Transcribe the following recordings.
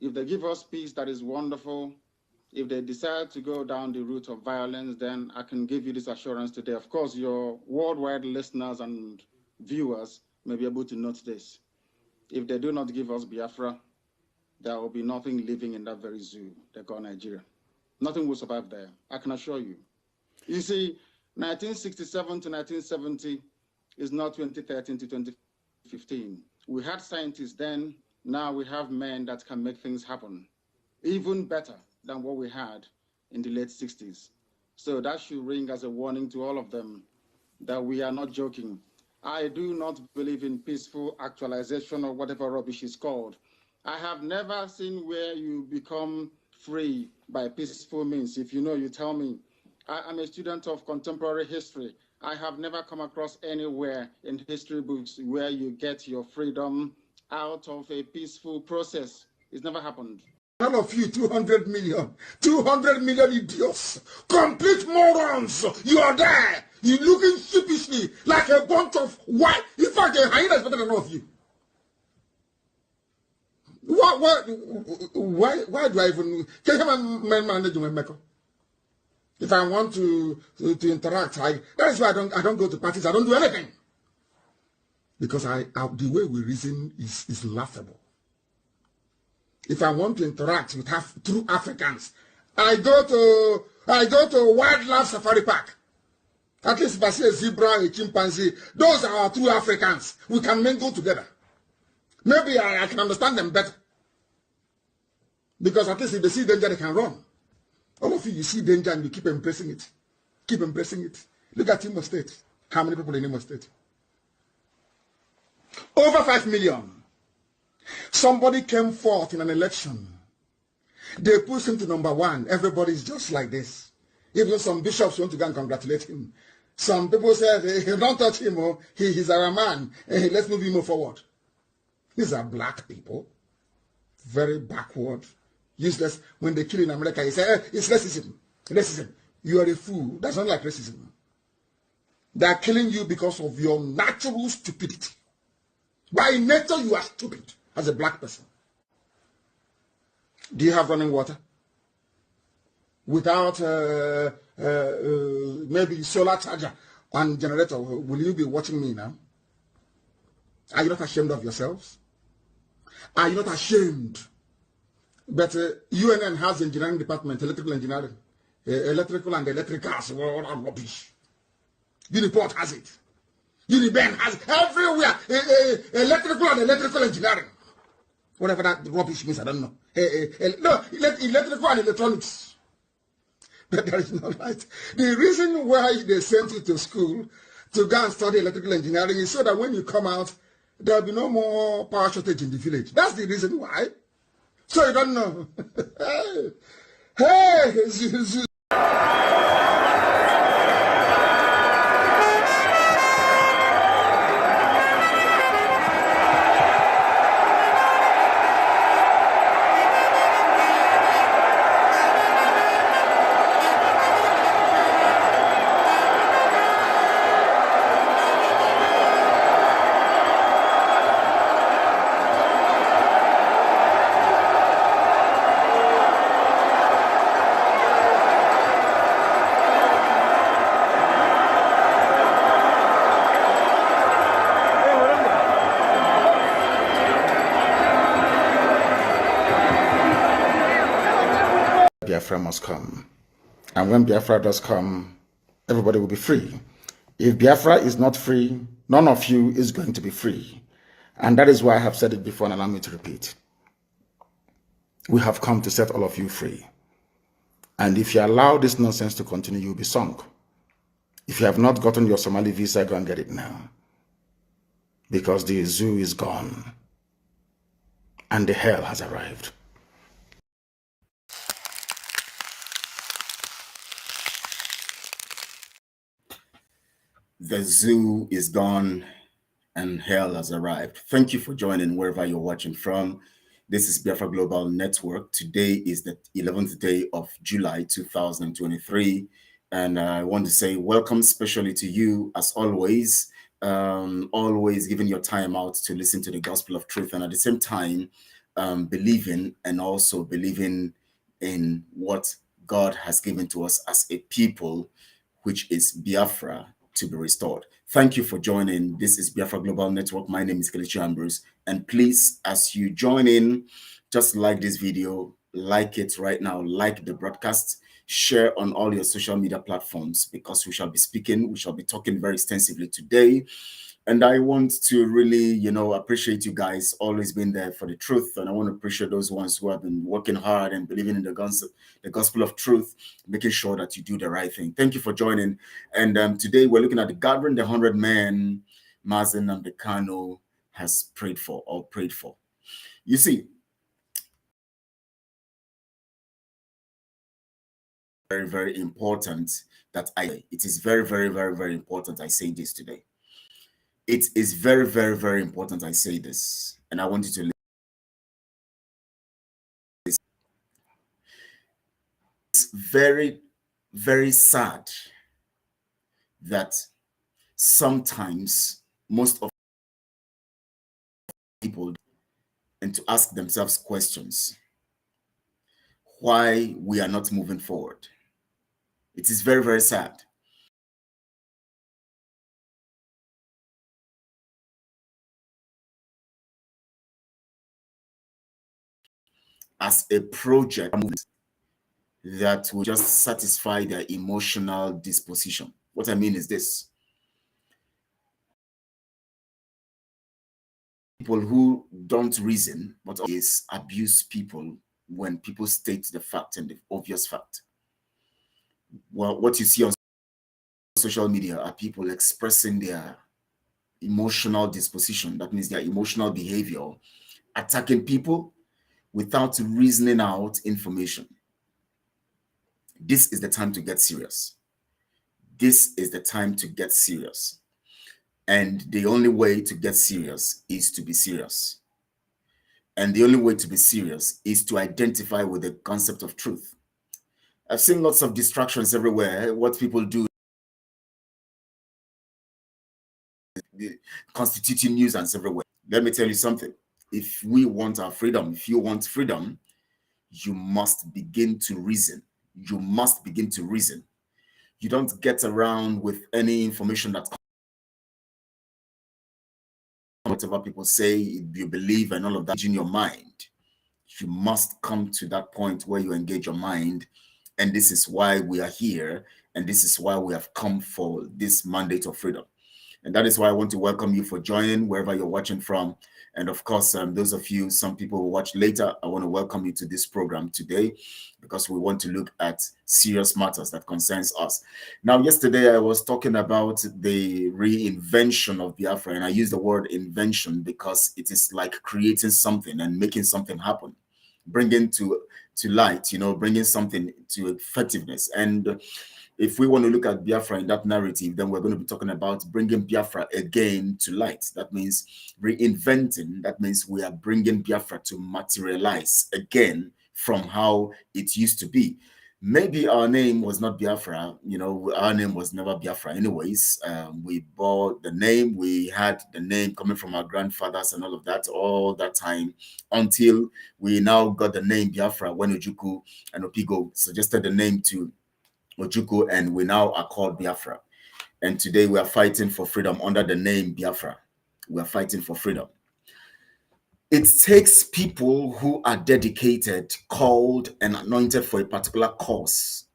If they give us peace, that is wonderful. If they decide to go down the route of violence, then I can give you this assurance today. Of course, your worldwide listeners and viewers may be able to note this. If they do not give us Biafra, there will be nothing living in that very zoo they call Nigeria. Nothing will survive there, I can assure you. You see, 1967 to 1970 is not 2013 to 2015. We had scientists then, now we have men that can make things happen, even better than what we had in the late 60s. So that should ring as a warning to all of them that we are not joking. I do not believe in peaceful actualization or whatever rubbish is called. I have never seen where you become free by peaceful means. If you know, you tell me. I am a student of contemporary history. I have never come across anywhere in history books where you get your freedom out of a peaceful process. It's never happened. All of you, 200 million idiots, complete morons. You are there. You're looking sheepishly like a bunch of white. In fact, a hyena is better than all of you. Why do I even? Can you manage my makeup? If I want to interact, that is why I don't go to parties. I don't do anything because the way we reason is laughable. If I want to interact with true Africans, I go to wildlife safari park. At least if I see a zebra, a chimpanzee, those are our true Africans. We can mingle together. Maybe I can understand them better. Because at least if they see danger, they can run. All of you see danger and you keep embracing it. Keep embracing it. Look at Imo State. How many people in Imo State? Over 5 million. Somebody came forth in an election. They pushed him to number 1. Everybody is just like this. Even some bishops want to go and congratulate him. Some people said, hey, don't touch him. Oh. He's our man. Hey, let's move him forward. These are black people. Very backward. Useless. When they kill in America, he say, hey, it's racism. Racism. You are a fool. That's not like racism. They are killing you because of your natural stupidity. By nature, you are stupid as a black person. Do you have running water? Without maybe solar charger and generator, will you be watching me now? Are you not ashamed of yourselves? Are you not ashamed? But UNN has engineering department, electrical engineering, electrical and electricals, all are rubbish. Uniport has it. Uniben has it. Everywhere. Electrical and electrical engineering. Whatever that rubbish means, I don't know. No, electrical and electronics. But there is no light. The reason why they sent you to school to go and study electrical engineering is so that when you come out, there will be no more power shortage in the village. That's the reason why. So you don't know. Hey, Biafra must come. And when Biafra does come, everybody will be free. If Biafra is not free, none of you is going to be free. And that is why I have said it before and allow me to repeat. We have come to set all of you free. And if you allow this nonsense to continue, you'll be sunk. If you have not gotten your Somali visa, go and get it now. Because the zoo is gone. And the hell has arrived. The zoo is gone and hell has arrived. Thank you for joining wherever you're watching from. This is Biafra Global Network. Today is the 11th day of July 2023. And I want to say welcome especially to you as always, always giving your time out to listen to the gospel of truth. And at the same time, believing, and also believing in what God has given to us as a people, which is Biafra to be restored. Thank you for joining. This is Biafra Global Network. My name is Kelechi Ambrose. And please, as you join in, just like this video, like it right now, like the broadcast, share on all your social media platforms, because we shall be talking very extensively today. And I want to really, appreciate you guys always being there for the truth. And I want to appreciate those ones who have been working hard and believing in the gospel of truth, making sure that you do the right thing. Thank you for joining. And today we're looking at the gathering the 100 men Mazi and the Kanu has prayed for. You see, very, very important it is very, very, very, very important I say this today. It is very, very, very important I say this. And I want you to listen. It's very, very sad that sometimes most of people and to ask themselves questions why we are not moving forward. It is very, very sad. As a project that will just satisfy their emotional disposition. What I mean is this. People who don't reason, but always abuse people when people state the fact and the obvious fact. Well, what you see on social media are people expressing their emotional disposition. That means their emotional behavior, attacking people without reasoning out information. This is the time to get serious. This is the time to get serious. And the only way to get serious is to be serious. And the only way to be serious is to identify with the concept of truth. I've seen lots of distractions everywhere. What people do, constituting nuisance everywhere. Let me tell you something. If we want our freedom, if you want freedom, you must begin to reason. You must begin to reason. You don't get around with any information that whatever people say, you believe, and all of that in your mind. You must come to that point where you engage your mind. And this is why we are here. And this is why we have come for this mandate of freedom. And that is why I want to welcome you for joining wherever you're watching from. And of course, those of you, some people will watch later, I want to welcome you to this program today, because we want to look at serious matters that concerns us. Now, yesterday I was talking about the reinvention of Biafra, and I use the word invention because it is like creating something and making something happen, bringing to light, bringing something to effectiveness. And if we want to look at Biafra in that narrative, then we're going to be talking about bringing Biafra again to light. That means reinventing. That means we are bringing Biafra to materialize again from how it used to be. Maybe our name was not Biafra, our name was never Biafra anyways. We bore the name, we had the name coming from our grandfathers and all that time, until we now got the name Biafra when Ojukwu and Opigo suggested the name to Ojukwu, and we now are called Biafra. And today we are fighting for freedom under the name Biafra. We are fighting for freedom. It takes people who are dedicated, called, and anointed for a particular cause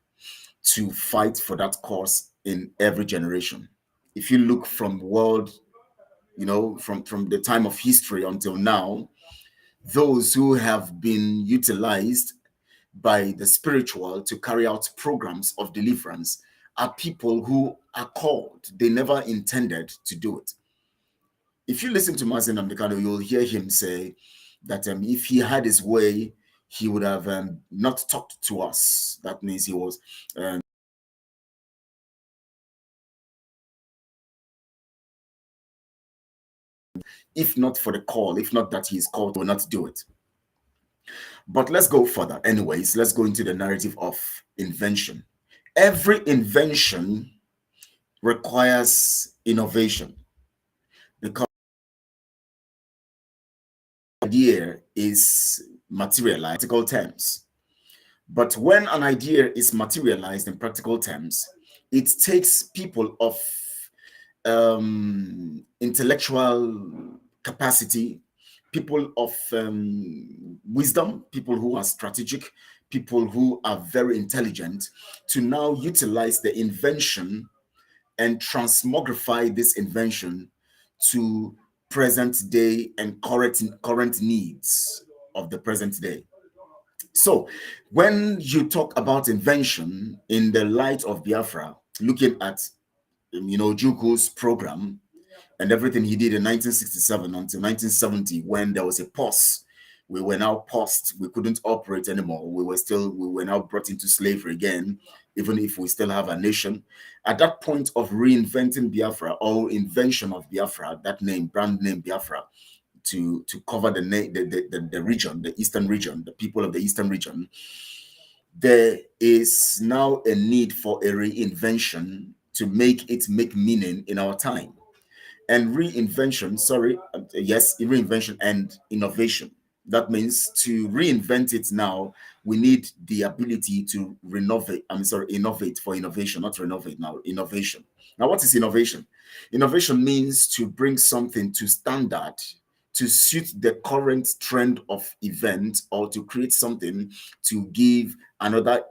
to fight for that cause in every generation. If you look from world, from the time of history until now, those who have been utilized by the spiritual to carry out programs of deliverance are people who are called. They never intended to do it. If you listen to Mazi Nnamdi, you'll hear him say that if he had his way, he would have not talked to us. That means he was if not for the call, if not that he is called, will not do it. But let's go further. Anyways, let's go into the narrative of invention. Every invention requires innovation, because the idea is materialized in practical terms. But when an idea is materialized in practical terms, it takes people of intellectual capacity, people of wisdom, people who are strategic, people who are very intelligent, to now utilize the invention and transmogrify this invention to present day and current needs of the present day. So when you talk about invention in the light of Biafra, looking at Juko's program and everything he did in 1967 until 1970, when there was a pause, we were now paused. We couldn't operate anymore. We were now brought into slavery again, even if we still have a nation. At that point of reinventing Biafra, or invention of Biafra, that name, brand name Biafra, to cover the region, the eastern region, the people of the eastern region, there is now a need for a reinvention to make it make meaning in our time. And reinvention and innovation. That means to reinvent it now, we need the ability to innovate for innovation, not renovate now, innovation. Now, what is innovation? Innovation means to bring something to standard, to suit the current trend of event, or to create something to give another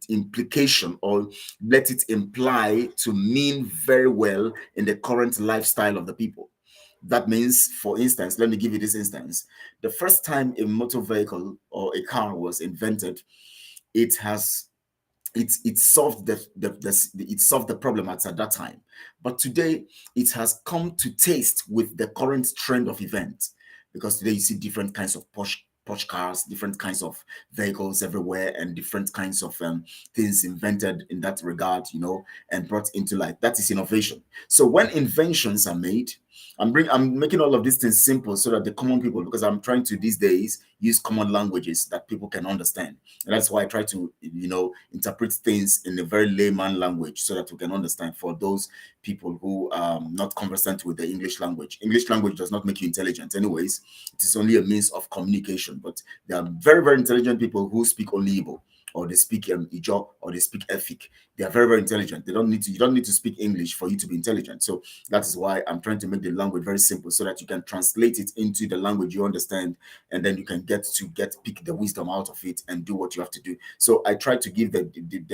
implication, or let it imply to mean very well in the current lifestyle of the people. That means, for instance, let me give you this instance. The first time a motor vehicle or a car was invented, it solved the problem at that time. But today it has come to taste with the current trend of events, because today you see different kinds of posh cars, different kinds of vehicles everywhere, and different kinds of things invented in that regard, and brought into life. That is innovation. So when inventions are made, I'm making all of these things simple so that the common people, because I'm trying to these days use common languages that people can understand. And that's why I try to, interpret things in a very layman language so that we can understand, for those people who are not conversant with the English language. English language does not make you intelligent anyways. It is only a means of communication. But there are very, very intelligent people who speak only Igbo, or they speak Ijo, or they speak Efik. They are very, very intelligent. You don't need to speak English for you to be intelligent. So that is why I'm trying to make the language very simple, so that you can translate it into the language you understand, and then you can pick the wisdom out of it and do what you have to do. So I try to give the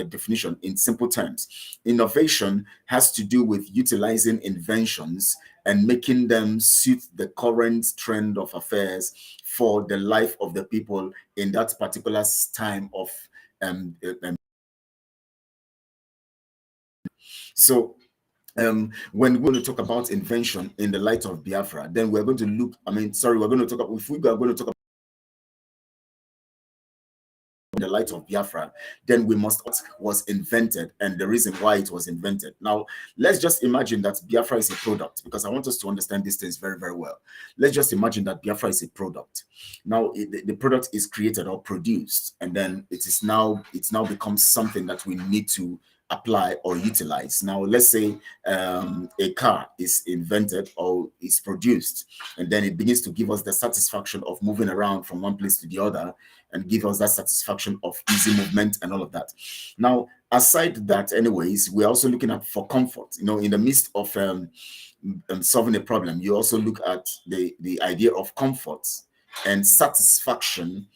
definition in simple terms. Innovation has to do with utilizing inventions and making them suit the current trend of affairs for the life of the people in that particular time of so when we're going to talk about invention in the light of Biafra, then we're going to look, we're going to talk about, if we are going to talk about in the light of Biafra, then we must ask what was invented and the reason why it was invented. Now, let's just imagine that Biafra is a product, because I want us to understand these things very, very well. Let's just imagine that Biafra is a product. Now, the product is created or produced, and then it's now becomes something that we need to apply or utilize. Now, let's say a car is invented or is produced, and then it begins to give us the satisfaction of moving around from one place to the other, and give us that satisfaction of easy movement and all of that. Now, aside that, anyways, we're also looking at for comfort. In the midst of solving a problem, you also look at the idea of comfort and satisfaction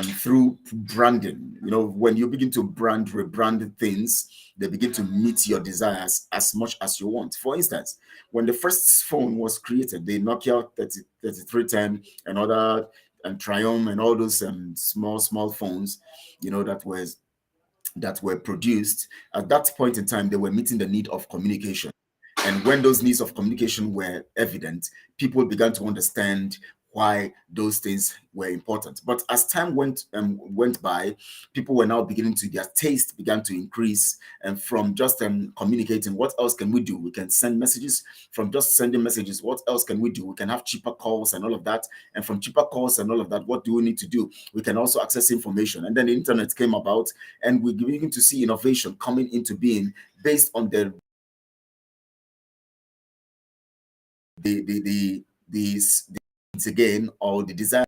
through branding. When you begin to rebrand things, they begin to meet your desires as much as you want. For instance, when the first phone was created, the Nokia 3310 and other and Triumph and all those small phones, that were produced at that point in time, they were meeting the need of communication. And when those needs of communication were evident, people began to understand why those things were important. But as time went by, people were now their taste began to increase. And from just communicating, what else can we do? We can send messages. From just sending messages, what else can we do? We can have cheaper calls and all of that. And from cheaper calls and all of that, what do we need to do? We can also access information. And then the internet came about, and we begin to see innovation coming into being based on the again, or the desire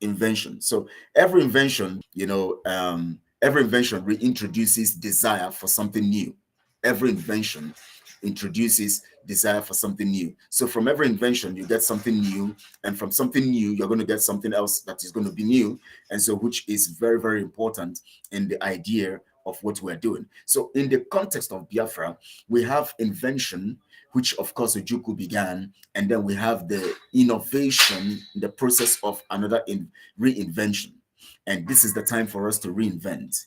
invention. So every invention, every invention reintroduces desire for something new. Every invention introduces desire for something new. So from every invention, you get something new, and from something new, you're going to get something else that is going to be new, and so which is very, very important in the idea of what we're doing. So in the context of Biafra, we have invention, which of course Ojukwu began, and then we have the innovation, the process of another reinvention. And this is the time for us to reinvent,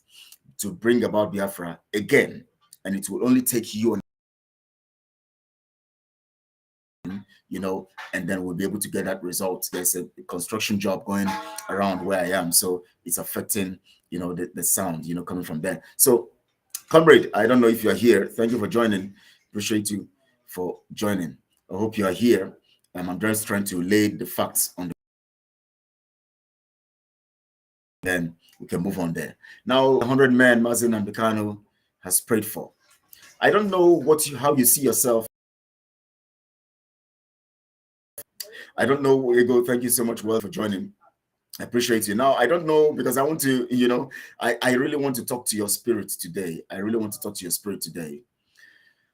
to bring about Biafra again. And it will only take you and then we'll be able to get that result. There's a construction job going around where I am, so it's affecting, the sound, coming from there. So, comrade, I don't know if you're here. Thank you for joining. Appreciate you for joining. I hope you are here. I'm just trying to lay the facts on then we can move on there. Now, 100 men Mazi and Kanu has prayed for. I don't know how you see yourself. I don't know, Ego. Thank you so much, Well, for joining. I appreciate you. Now, I don't know, because I want to, I really want to talk to your spirit today. I really want to talk to your spirit today.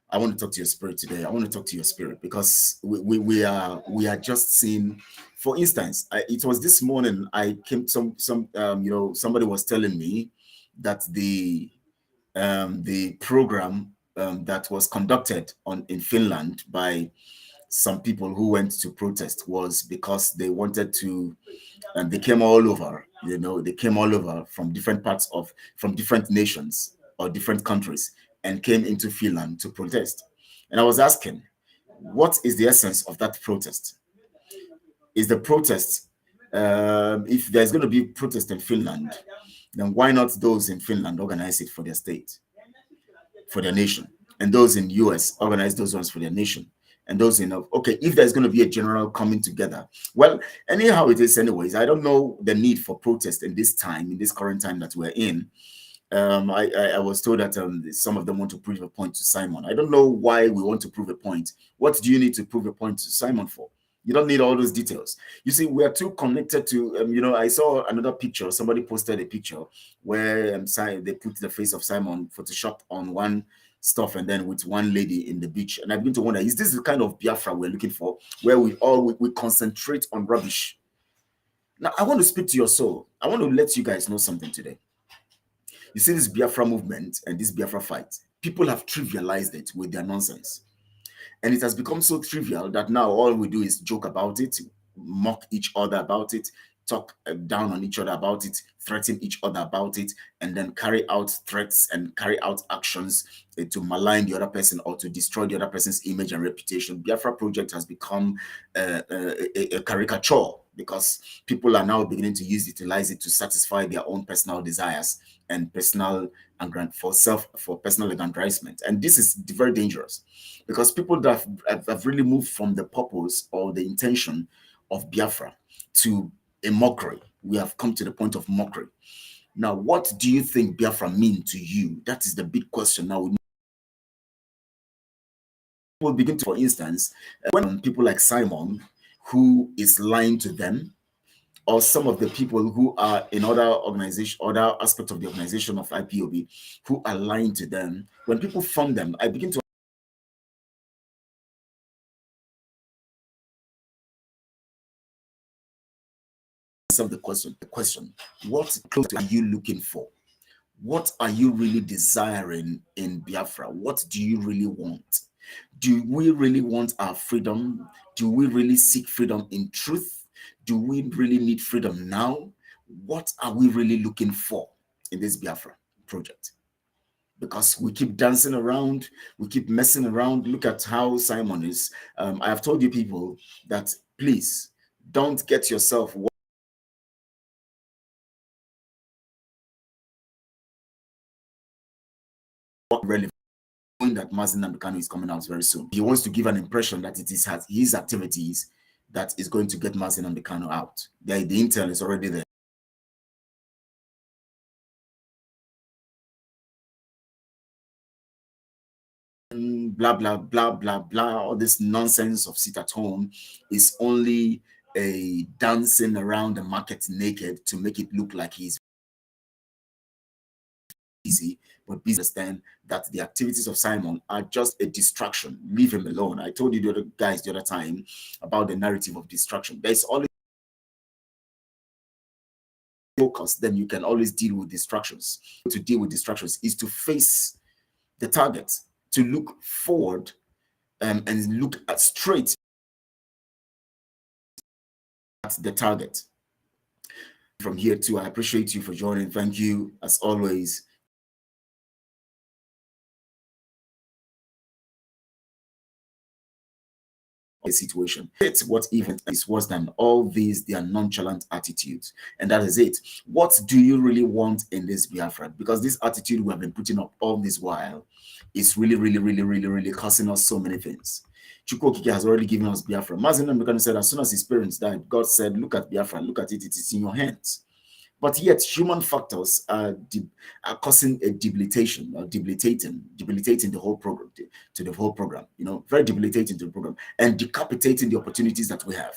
I want to talk to your spirit today. I want to talk to your spirit because we are just seeing. For instance, it was this morning I came somebody was telling me that the program that was conducted in Finland by some people who went to protest was because they wanted to, and they came all over. They came all over from different from different nations or different countries, and came into Finland to protest. And I was asking, what is the essence of that protest? Is the protest, if there's going to be protest in Finland, then why not those in Finland organize it for their state, for their nation, and those in US organize those ones for their nation, and those in, okay, if there's going to be a general coming together, well, anyhow it is anyways. I don't know the need for protest in this time, in this current time that we're in. I was told that some of them want to prove a point to Simon. I don't know why we want to prove a point. What do you need to prove a point to Simon for? You don't need all those details. You see, we are too connected to, I saw another picture. Somebody posted a picture where they put the face of Simon photoshopped on one stuff, and then with one lady in the beach. And I begin to wonder, is this the kind of Biafra we're looking for, where we concentrate on rubbish? Now, I want to speak to your soul. I want to let you guys know something today. You see, this Biafra movement and this Biafra fight, people have trivialized it with their nonsense. And it has become so trivial that now all we do is joke about it, mock each other about it, talk down on each other about it, threaten each other about it, and then carry out threats and carry out actions to malign the other person or to destroy the other person's image and reputation. Biafra project has become a caricature, because people are now beginning to utilize it to satisfy their own personal desires and personal for personal aggrandizement. And this is very dangerous, because people that have really moved from the purpose or the intention of Biafra to a mockery. We have come to the point of mockery. Now, what do you think Biafra mean to you? That is the big question. Now, people begin to, for instance, when people like Simon, who is lying to them, or some of the people who are in other aspects of the organization of IPOB, who are lying to them, when people fund them, I begin to answer the question, what close are you looking for? What are you really desiring in Biafra? What do you really want? Do we really want our freedom? Do we really seek freedom in truth? Do we really need freedom now? What are we really looking for in this Biafra project? Because we keep dancing around, we keep messing around. Look at how Simon is. I have told you people that please don't get yourself relevant, knowing that Mazi and Kanu is coming out very soon. He wants to give an impression that it is his activities that is going to get Mazi and Kanu out. The intel is already there. blah, blah, blah, blah, blah, all this nonsense of sit at home is only a dancing around the market naked to make it look like he's easy, but please understand that the activities of Simon are just a distraction. Leave him alone. I told you the other guys the other time about the narrative of distraction. There's always focus, then you can always deal with distractions. To deal with distractions is to face the target, to look forward and look at straight at the target. From here too, I appreciate you for joining. Thank you as always. A situation. It's what even is worse than all these, their nonchalant attitudes. And that is it. What do you really want in this Biafra? Because this attitude we have been putting up all this while is really costing us so many things. Chukwokike has already given us Biafra. Mazi Nnamdi said as soon as his parents died, God said, look at Biafra, look at it, it is in your hands. But yet human factors are causing a debilitation, or debilitating the whole program, to the whole program, you know, very debilitating to the program and decapitating the opportunities that we have.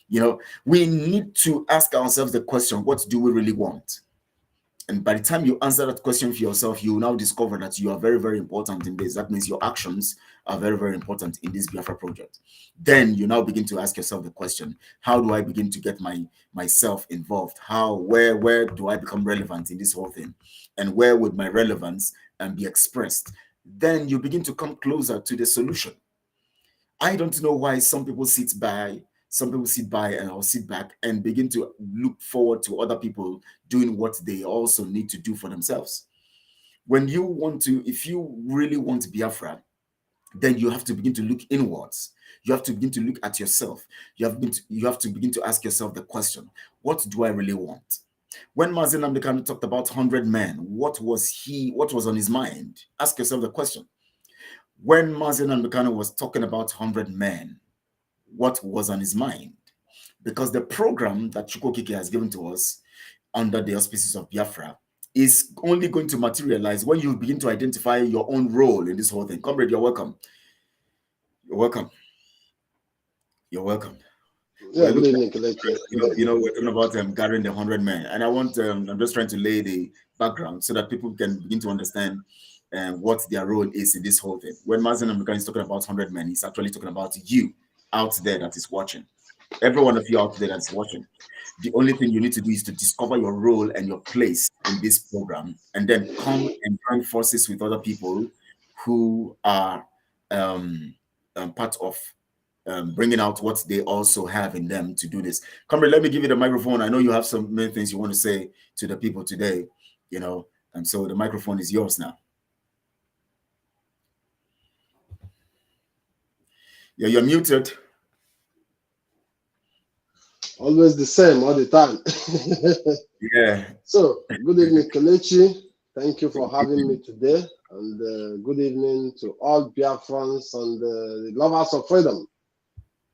You know, we need to ask ourselves the question, what do we really want? And by the time you answer that question for yourself, you will now discover that you are very important in this. That means your actions are very important in this Biafra project. Then you now begin to ask yourself the question, how do I begin to get myself involved? Where do I become relevant in this whole thing? And where would my relevance be expressed? Then you begin to come closer to the solution. I don't know why some people sit by or sit back and begin to look forward to other people doing what they also need to do for themselves. When you want to, if you really want Biafra, then you have to begin to look inwards. You have to begin to look at yourself. You have to begin to ask yourself the question, what do I really want? When Mazi Nnamdi talked about 100 men, what was on his mind? Ask yourself the question. When Mazi Nnamdi was talking about 100 men, what was on his mind? Because the program that Chukwokike has given to us under the auspices of Biafra is only going to materialize when you begin to identify your own role in this whole thing. Comrade, you're welcome. You're welcome. You're welcome. Yeah, we're talking about gathering the 100 men, and I want I'm just trying to lay the background so that people can begin to understand what their role is in this whole thing. When Mazi Nnamdi is talking about 100 men, he's actually talking about you out there that is watching. Every one of you out there that's watching. The only thing you need to do is to discover your role and your place in this program, and then come and join forces with other people who are part of bringing out what they also have in them to do this. Comrade, let me give you the microphone. I know you have some many things you want to say to the people today, you know, and so the microphone is yours now. Yeah, you're muted. Always the same all the time. Yeah. So, good evening, Kelechi. Thank you for having me today. And good evening to all Biafrans and the lovers of freedom.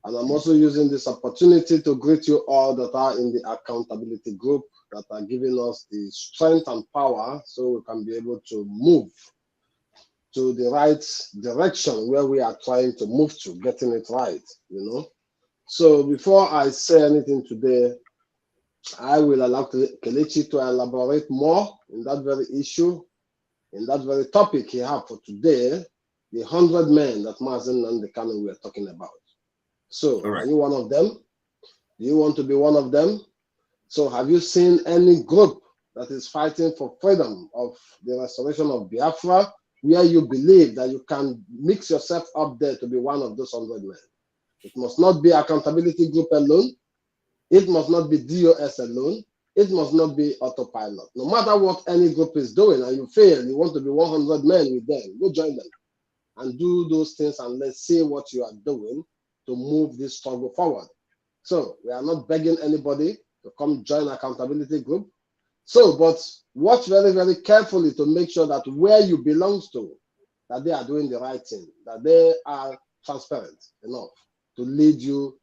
And I'm also using this opportunity to greet you all that are in the accountability group that are giving us the strength and power so we can be able to move to the right direction where we are trying to move to, getting it right, you know. So before I say anything today, I will allow Kelechi to elaborate more in that very issue, in that very topic he have for today, the 100 men that Mazi Nnamdi Kanu we are talking about. So, Are you one of them? Do you want to be one of them? So, have you seen any group that is fighting for freedom of the restoration of Biafra, where you believe that you can mix yourself up there to be one of those 100 men? It must not be accountability group alone. It must not be DOS alone. It must not be autopilot. No matter what any group is doing and you fail, you want to be 100 men with them, go join them and do those things, and let's see what you are doing to move this struggle forward. So we are not begging anybody to come join accountability group. So, but watch very carefully to make sure that where you belong to, that they are doing the right thing, that they are transparent enough to lead you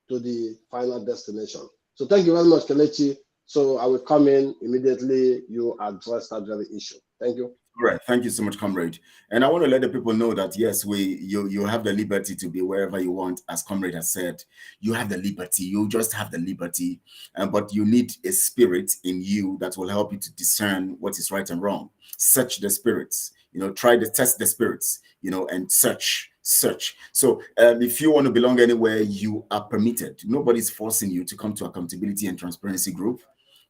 to the final destination. So thank you very much, Kelechi. So I will come in immediately you address that very issue. Thank you. All right, thank you so much, comrade. And I want to let the people know that yes, you have the liberty to be wherever you want, as comrade has said. You have the liberty. You just have the liberty, but you need a spirit in you that will help you to discern what is right and wrong. Search the spirits. Try to test the spirits. And search. So if you want to belong anywhere, you are permitted. Nobody's forcing you to come to accountability and transparency group.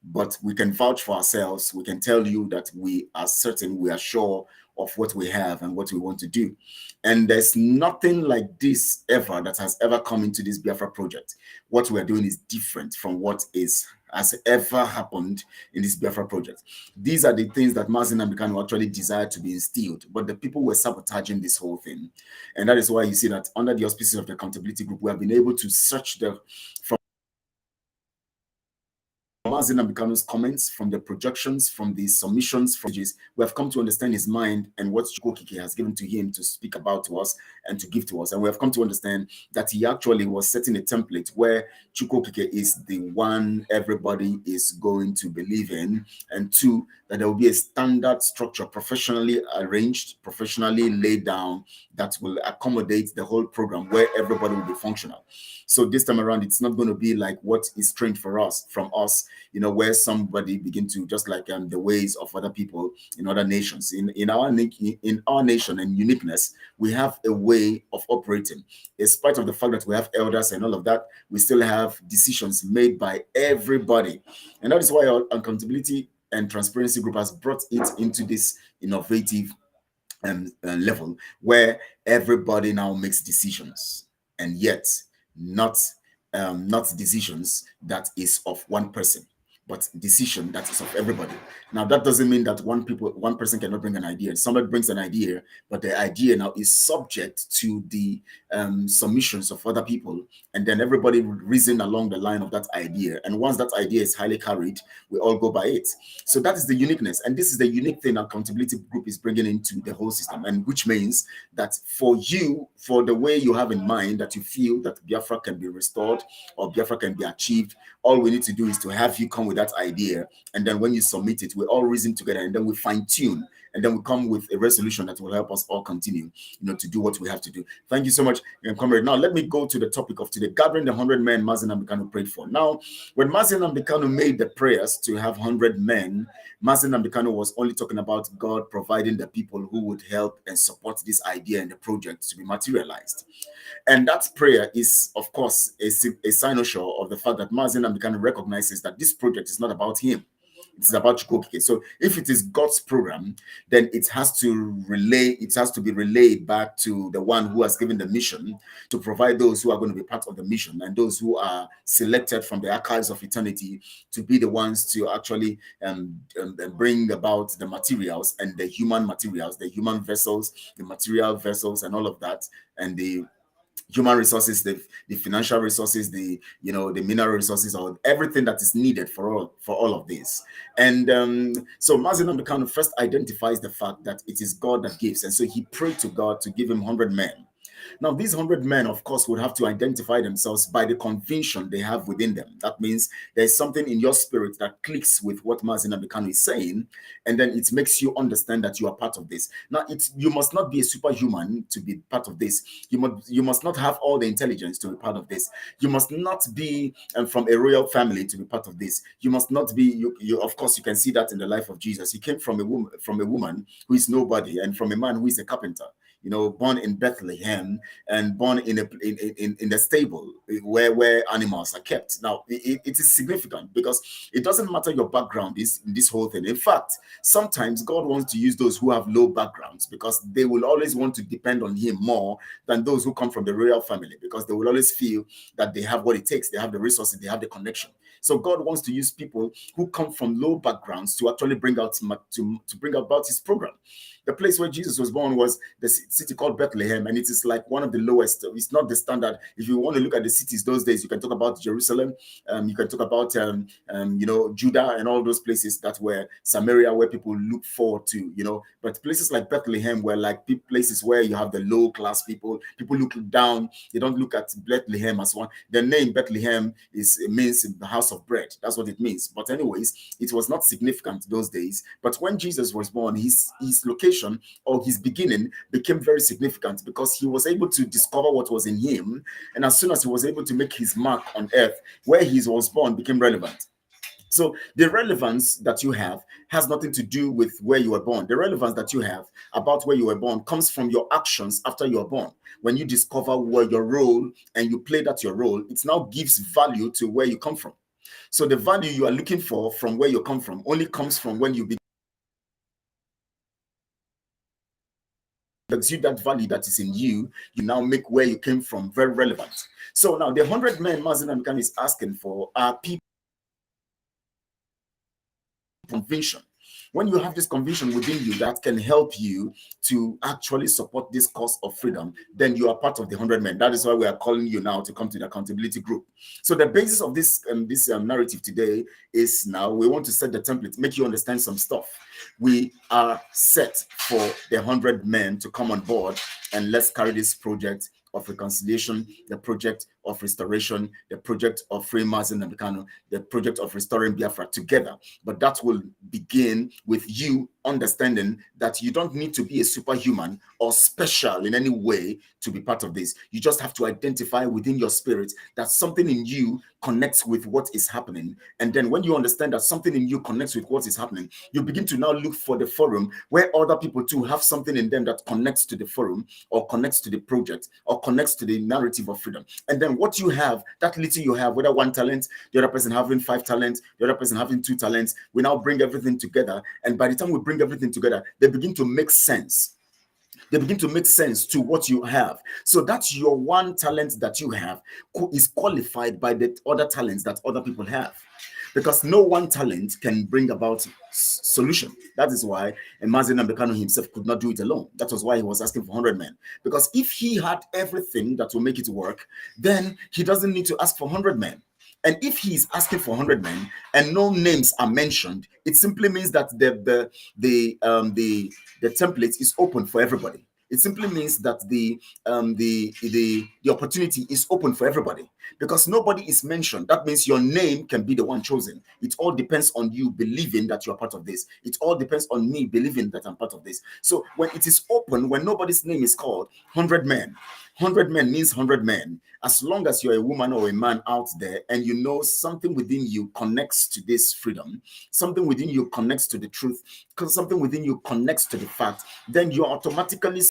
But we can vouch for ourselves. We can tell you that we are certain, we are sure of what we have and what we want to do. And there's nothing like this ever that has ever come into this Biafra project. What we're doing is different from what has ever happened in this Biafra project. These are the things that Mazi Nnamdi Kanu actually desired to be instilled, but the people were sabotaging this whole thing. And that is why you see that under the auspices of the accountability group, we have been able to search from Mazi Nnamdi Kanu's comments, from the projections, from the submissions, we have come to understand his mind and what Chukwokike has given to him to speak about to us and to give to us. And we have come to understand that he actually was setting a template where Chukwokike is the one everybody is going to believe in, and two, that there will be a standard structure, professionally arranged, professionally laid down, that will accommodate the whole program where everybody will be functional. So this time around, it's not going to be like what is strange from us, where somebody begin to, just like the ways of other people in other nations. In our nation and uniqueness, we have a way of operating. In spite of the fact that we have elders and all of that, we still have decisions made by everybody. And that is why our accountability and transparency group has brought it into this innovative level where everybody now makes decisions, and yet not decisions that is of one person, but decision that is of everybody. Now, that doesn't mean that one person cannot bring an idea. Somebody brings an idea, but the idea now is subject to the submissions of other people, and then everybody reason along the line of that idea. And once that idea is highly carried, we all go by it. So that is the uniqueness, and this is the unique thing accountability group is bringing into the whole system, and which means that for the way you have in mind that you feel that Biafra can be restored or Biafra can be achieved, all we need to do is to have you come with that idea, and then when you submit it, we all reason together, and then we fine tune, and then we come with a resolution that will help us all continue, to do what we have to do. Thank you so much, comrade. Now let me go to the topic of today: gathering the 100 men Mazi Nnamdi Kanu prayed for. Now, when Mazi Nnamdi Kanu made the prayers to have 100 men, Mazi Nnamdi Kanu was only talking about God providing the people who would help and support this idea and the project to be materialized. And that prayer is, of course, a cynosure of the fact that Mazi Nnamdi Kanu recognizes that this project is not about him. It's about Chukwokike. So if it is God's program, then it has to be relayed back to the one who has given the mission to provide those who are going to be part of the mission, and those who are selected from the archives of eternity to be the ones to actually bring about the materials and the human materials, the human vessels, the material vessels, and all of that, and the human resources, the financial resources, the mineral resources, or everything that is needed for all of this. And so Mazi Nnamdi Kanu first identifies the fact that it is God that gives, and so he prayed to God to give him 100 men. Now, these 100 men, of course, would have to identify themselves by the conviction they have within them. That means there's something in your spirit that clicks with what Mazi Nnamdi Kanu is saying, and then it makes you understand that you are part of this. Now, you must not be a superhuman to be part of this. You must not have all the intelligence to be part of this. You must not be from a royal family to be part of this. You must not be. Of course, you can see that in the life of Jesus. He came from a woman who is nobody, and from a man who is a carpenter. Born in Bethlehem and born in the stable where animals are kept. Now, it is significant because it doesn't matter your background in this whole thing. In fact, sometimes God wants to use those who have low backgrounds because they will always want to depend on him more than those who come from the royal family, because they will always feel that they have what it takes. They have the resources, they have the connection. So God wants to use people who come from low backgrounds to actually bring about his program. The place where Jesus was born was the city called Bethlehem, and it is like one of the lowest. It's not the standard. If you want to look at the cities those days, you can talk about Jerusalem, you can talk about Judah and all those places that were Samaria, where people look forward to, but places like Bethlehem were like places where you have the low class people look down. They don't look at Bethlehem as one. The name Bethlehem means the house of bread. That's what it means. But anyways, it was not significant those days. But when Jesus was born, his location or his beginning became very significant because he was able to discover what was in him. And as soon as he was able to make his mark on earth, where he was born became relevant. So the relevance that you have has nothing to do with where you were born. The relevance that you have about where you were born comes from your actions after you are born. When you discover what your role and you play that your role, it now gives value to where you come from. So the value you are looking for from where you come from only comes from when you exude that value that is in you. You now make where you came from very relevant. So now the 100 men Mazi Nnamdi is asking for are people conviction. When you have this conviction within you that can help you to actually support this cause of freedom, then you are part of the 100 men. That is why we are calling you now to come to the accountability group. So the basis of this narrative today is now we want to set the template, make you understand some stuff. We are set for the 100 men to come on board, and let's carry this project of reconciliation, the project of restoration, the project of freeing Mazi Nnamdi Kanu, the project of restoring Biafra together. But that will begin with you understanding that you don't need to be a superhuman or special in any way to be part of this. You just have to identify within your spirit that something in you connects with what is happening. And then when you understand that something in you connects with what is happening, you begin to now look for the forum where other people too have something in them that connects to the forum or connects to the project or connects to the narrative of freedom. And then what you have, that little you have, whether 1 talent, the other person having 5 talents, the other person having 2 talents, we now bring everything together. And by the time we bring everything together, they begin to make sense. They begin to make sense to what you have. So that's your 1 talent that you have is qualified by the other talents that other people have. Because no 1 talent can bring about solution. That is why Mazi Nnamdi Kanu himself could not do it alone. That was why he was asking for 100 men. Because if he had everything that will make it work, then he doesn't need to ask for 100 men. And if he's asking for 100 men and no names are mentioned, it simply means that the template is open for everybody. It simply means that the opportunity is open for everybody because nobody is mentioned. That means your name can be the one chosen. It all depends on you believing that you are part of this. It all depends on me believing that I'm part of this. So when it is open, when nobody's name is called, 100 men. 100 men means 100 men. As long as you're a woman or a man out there and you know something within you connects to this freedom, something within you connects to the truth, because something within you connects to the fact, then you're automatically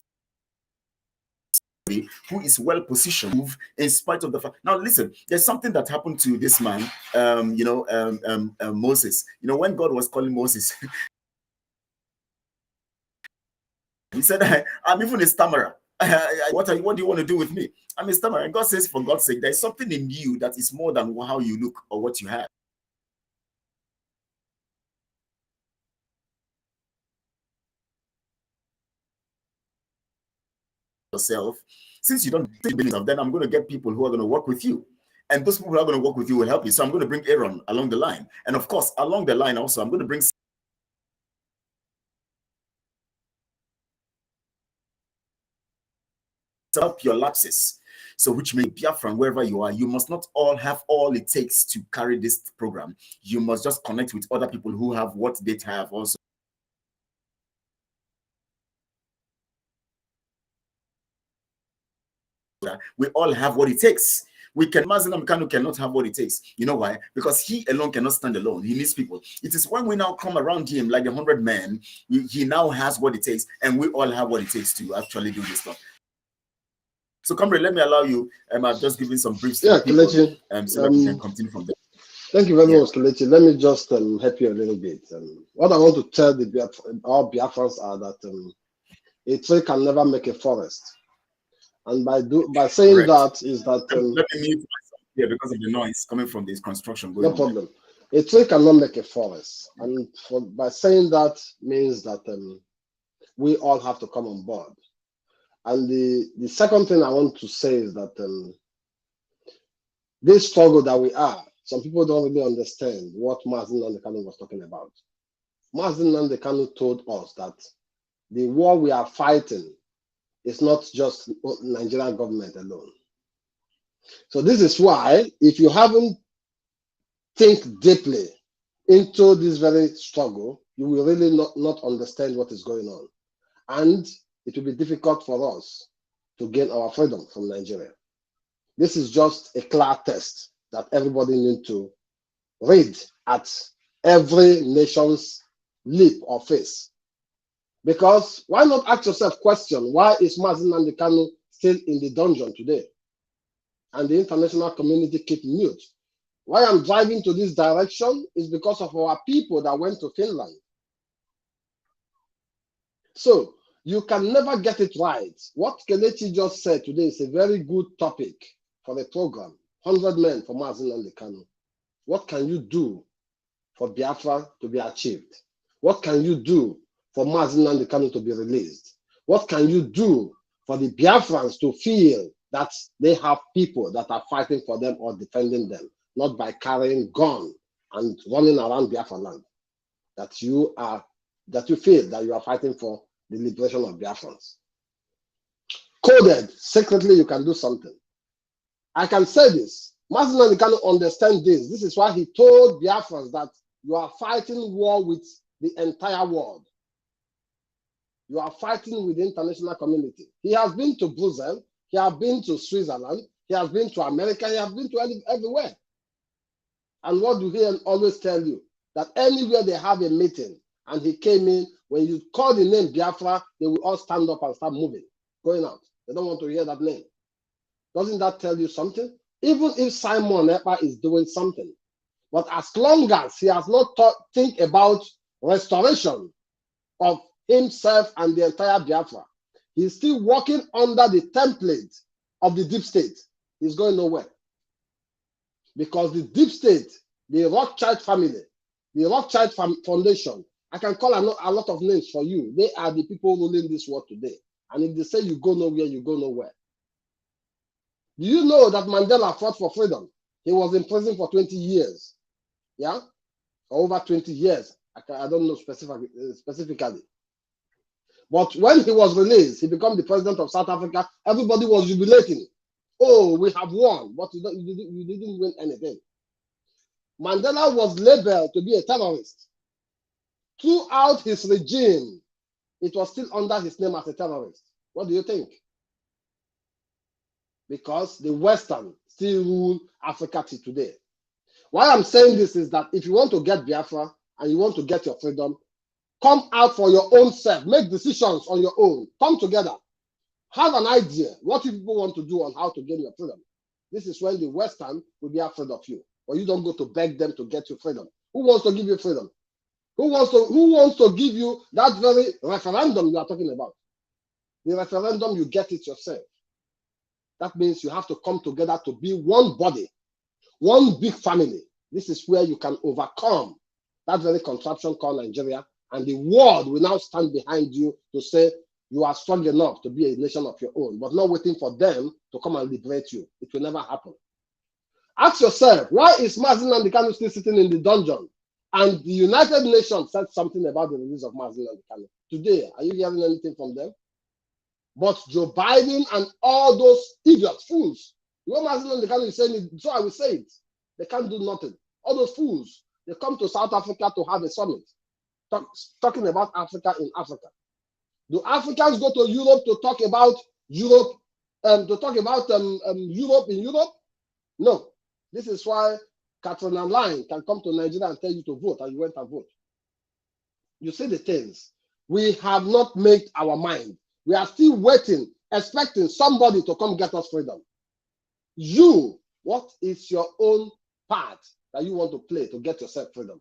who is well positioned in spite of the fact. Now listen, there's something that happened to this man, Moses. When God was calling Moses, he said, I'm even a stammerer. What do you want to do with me? I'm a stammerer. And God says, for God's sake, there's something in you that is more than how you look or what you have. Yourself, since you don't believe, then I'm going to get people who are going to work with you, and those people who are going to work with you will help you. So I'm going to bring Aaron along the line, and of course along the line also I'm going to bring up your lapses. So which means Biafran, wherever you are, you must not all have all it takes to carry this program. You must just connect with other people who have what they have also. We all have what it takes. Mazi Nnamdi Kanu cannot have what it takes. You know why? Because he alone cannot stand alone. He needs people. It is when we now come around him like the 100 men, he now has what it takes, and we all have what it takes to actually do this stuff. So, comrade, let me allow you. I've just given some briefs. Yeah, Kelechi. So that we can continue from there. Thank you very much, Kelechi. Let me just help you a little bit. What I want to tell all Biafrans are that a tree can never make a forest. And by saying Correct. That is that let me mute myself here because of the noise coming from this construction going no on. problem. A tree cannot make a forest, and by saying that means that we all have to come on board. And the second thing I want to say is that this struggle that we are, some people don't really understand what Mazi Nnamdi Kanu was talking about. Mazi Nnamdi Kanu told us that the war we are fighting is not just Nigerian government alone. So this is why, if you haven't think deeply into this very struggle, you will really not understand what is going on. And it will be difficult for us to gain our freedom from Nigeria. This is just a clear test that everybody needs to read at every nation's lip or face. Because why not ask yourself question, why is Mazi Nnamdi Kanu still in the dungeon today? And the international community keep mute. Why I'm driving to this direction is because of our people that went to Finland. So you can never get it right. What Kelechi just said today is a very good topic for the program. 100 men for Mazi Nnamdi Kanu. What can you do for Biafra to be achieved? What can you do for Mazi Nnamdi Kanu to be released? What can you do for the Biafrans to feel that they have people that are fighting for them or defending them, not by carrying gun and running around Biafra land? That you feel that you are fighting for the liberation of Biafrans. Coded, secretly you can do something. I can say this. Mazi Nnamdi Kanu understands this. This is why he told Biafrans that you are fighting war with the entire world. You are fighting with the international community. He has been to Brussels, he has been to Switzerland, he has been to America, he has been to everywhere. And what do he always tell you? That anywhere they have a meeting and he came in, when you call the name Biafra, they will all stand up and start moving, going out. They don't want to hear that name. Doesn't that tell you something? Even if Simon Ekpa is doing something, but as long as he has not think about restoration of himself and the entire Biafra, he's still working under the template of the deep state. He's going nowhere. Because the deep state, the Rothschild family, the Rothschild Foundation, I can call a lot of names for you. They are the people ruling this world today. And if they say you go nowhere, you go nowhere. Do you know that Mandela fought for freedom? He was in prison for 20 years. Yeah? Over 20 years. I don't know specifically. But when he was released, he became the president of South Africa. Everybody was jubilating. Oh, we have won. But you didn't win anything. Mandela was labeled to be a terrorist. Throughout his regime, it was still under his name as a terrorist. What do you think? Because the Western still rule Africa till today. Why I'm saying this is that if you want to get Biafra and you want to get your freedom, come out for your own self. Make decisions on your own. Come together. Have an idea what you people want to do on how to gain your freedom. This is when the Western will be afraid of you. Or you don't go to beg them to get you freedom. Who wants to give you freedom? Who wants to give you that very referendum you are talking about? The referendum, you get it yourself. That means you have to come together to be one body, one big family. This is where you can overcome that very contraption called Nigeria, and the world will now stand behind you to say you are strong enough to be a nation of your own, but not waiting for them to come and liberate you. It will never happen. Ask yourself, why is Mazi Nnamdi Kanu still sitting in the dungeon? And the United Nations said something about the release of Mazi Nnamdi Kanu. Today, are you hearing anything from them? But Joe Biden and all those idiots, fools, what Mazi Nnamdi Kanu is saying, so I will say it. They can't do nothing. All those fools, they come to South Africa to have a summit, talking about Africa in Africa. Do Africans go to Europe to talk about Europe, Europe in Europe? No. This is why Catherine Line can come to Nigeria and tell you to vote, and you went and vote. You see the things. We have not made our mind. We are still waiting, expecting somebody to come get us freedom. You, what is your own part that you want to play to get yourself freedom?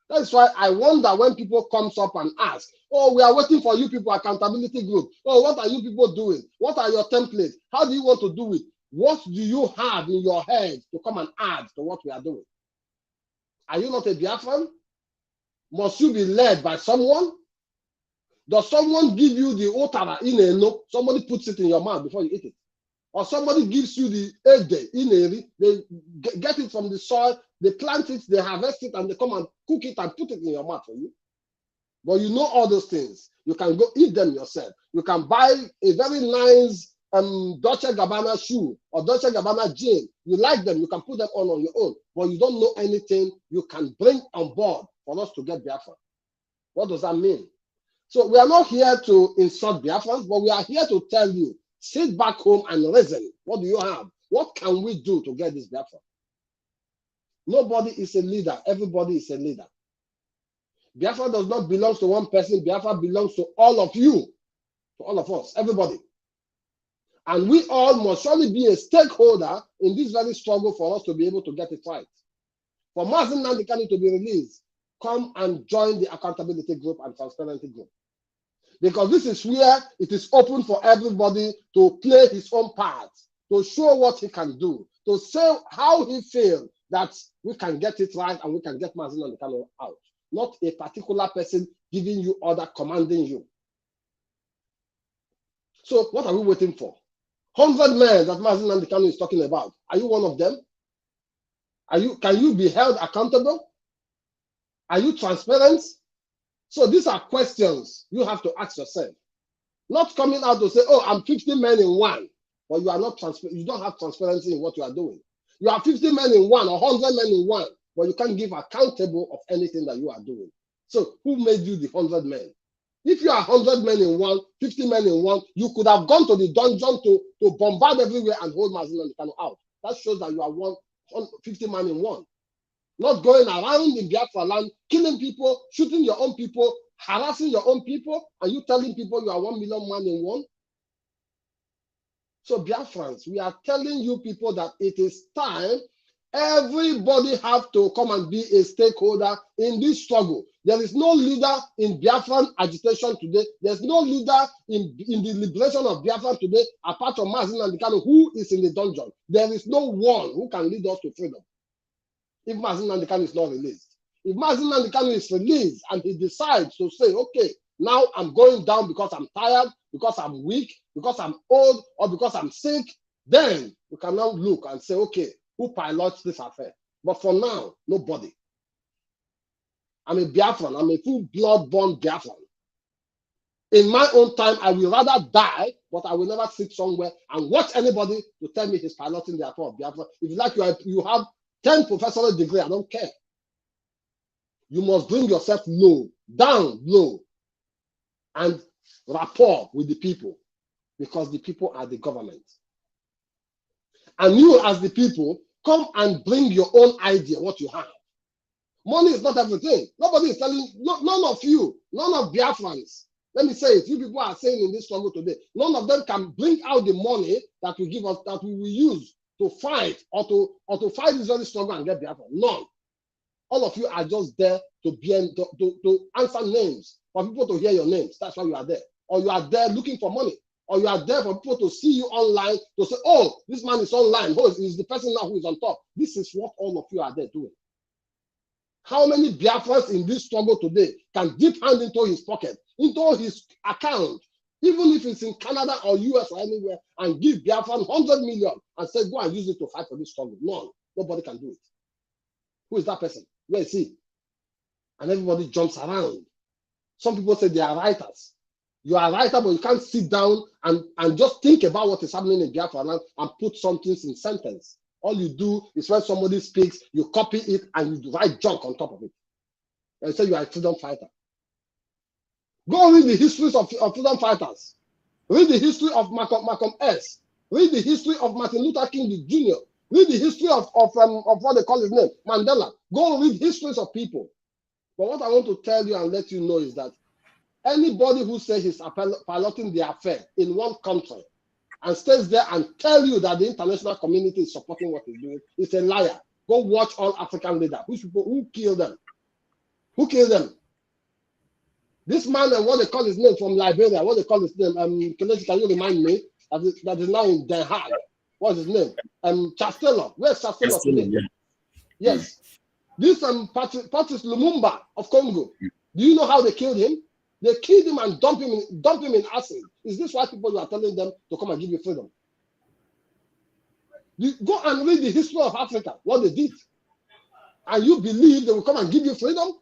That's why I wonder when people comes up and ask, oh, we are waiting for you people, accountability group. Oh, what are you people doing? What are your templates? How do you want to do it? What do you have in your head to come and add to what we are doing? Are you not a Biafran? Must you be led by someone? Does someone give you the otara in a no? Somebody puts it in your mouth before you eat it. Or somebody gives you the ede in a, they get it from the soil, they plant it, they harvest it, and they come and cook it and put it in your mouth for you. But you know all those things. You can go eat them yourself. You can buy a very nice Dolce & Gabbana shoe or Dolce & Gabbana jean. You like them, you can put them on your own. But you don't know anything you can bring on board for us to get Biafra. What does that mean? So we are not here to insult Biafrans, but we are here to tell you, sit back home and reason. What do you have? What can we do to get this Biafra? Nobody is a leader. Everybody is a leader. Biafra does not belong to one person. Biafra belongs to all of you, to all of us, everybody. And we all must surely be a stakeholder in this very struggle for us to be able to get it right. For Mazi Nnamdi Kanu to be released, come and join the accountability group and transparency group. Because this is where it is open for everybody to play his own part, to show what he can do, to say how he feels that we can get it right and we can get Mazi Nnamdi Kanu out. Not a particular person giving you order, commanding you. So what are we waiting for? 100 men that Mazi Nnamdi Kanu is talking about. Are you one of them? Can you be held accountable? Are you transparent? So these are questions you have to ask yourself. Not coming out to say, oh, I'm 50 men in one, but you are not transparent. You don't have transparency in what you are doing. You are 50 men in one or 100 men in one, but you can't give accountable of anything that you are doing. So who made you the 100 men? If you are 100 men in one, 50 men in one, you could have gone to the dungeon to bombard everywhere and hold Mazi Nnamdi Kanu out. That shows that you are 50 men in one. Not going around in Biafra land, killing people, shooting your own people, harassing your own people, and you telling people you are 1 million man in one. So Biafrans, we are telling you people that it is time. Everybody have to come and be a stakeholder in this struggle. There is no leader in Biafran agitation today. There's no leader in the liberation of Biafran today, apart from Mazi Nnamdi Kanu, who is in the dungeon. There is no one who can lead us to freedom if Mazi Nnamdi Kanu is not released. If Mazi Nnamdi Kanu is released and he decides to say, okay, now I'm going down because I'm tired, because I'm weak, because I'm old, or because I'm sick, then we can now look and say, okay, who pilots this affair? But for now, nobody. I'm a Biafran. I'm a full-blood-born Biafran. In my own time, I will rather die, but I will never sit somewhere and watch anybody to tell me he's piloting the affair of Biafra. If you like, you have 10 professional degrees, I don't care. You must bring yourself low, down low, and rapport with the people, because the people are the government. And you, as the people, come and bring your own idea, what you have. Money is not everything. Nobody is telling, none of you, none of Biafrans, let me say it, you people are saying in this struggle today, none of them can bring out the money that will give us, that we will use to fight or to fight this very struggle and get Biafra. None. All of you are just there to answer names, for people to hear your names. That's why you are there. Or you are there looking for money. Or you are there for people to see you online, to say, oh, this man is online. Oh, he's the person now who is on top. This is what all of you are there doing. How many Biafrans in this struggle today can dip hand into his pocket, into his account, even if it's in Canada or US or anywhere, and give Biafran 100 million and say, go and use it to fight for this struggle? None. Nobody can do it. Who is that person? Where is he? And everybody jumps around. Some people say they are writers. You are a writer, but you can't sit down and just think about what is happening in Biafra land and put something in sentence. All you do is when somebody speaks, you copy it and you write junk on top of it. And say you are a freedom fighter. Go read the histories of freedom fighters. Read the history of Malcolm X. Read the history of Martin Luther King Jr. Read the history of what they call his name, Mandela. Go read histories of people. But what I want to tell you and let you know is that anybody who says he's piloting the affair in one country and stays there and tell you that the international community is supporting what he's doing is a liar. Go watch all African leaders. Who killed them? Who killed them? This man and what they call his name from Liberia, what they call his name, can you remind me? That is now in Den Haag. What's his name? Chancellor. Where's Chancellor today? Yeah. Yes. This Patrice Lumumba of Congo. Do you know how they killed him? They killed him and dumped him in acid. Is this why people are telling them to come and give you freedom? You go and read the history of Africa, what they did. And you believe they will come and give you freedom?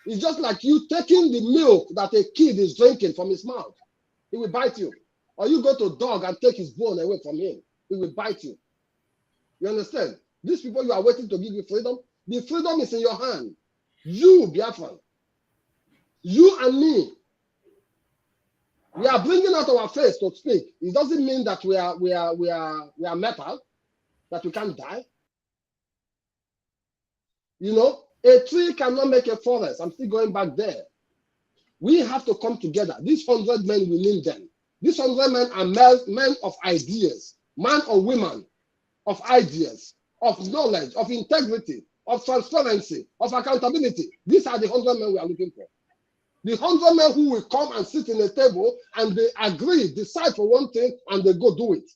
It's just like you taking the milk that a kid is drinking from his mouth. He will bite you. Or you go to a dog and take his bone away from him. He will bite you. You understand? These people you are waiting to give you freedom, the freedom is in your hand. You, Biafran. You and me. We are bringing out our face to speak. It doesn't mean that we are metal, that we can't die. You know, a tree cannot make a forest. I'm still going back there. We have to come together. These 100 men, we need them. These 100 men are men of ideas, men or women of ideas, of knowledge, of integrity, of transparency, of accountability. These are the 100 men we are looking for. The 100 men who will come and sit in a table and they agree, decide for one thing, and they go do it.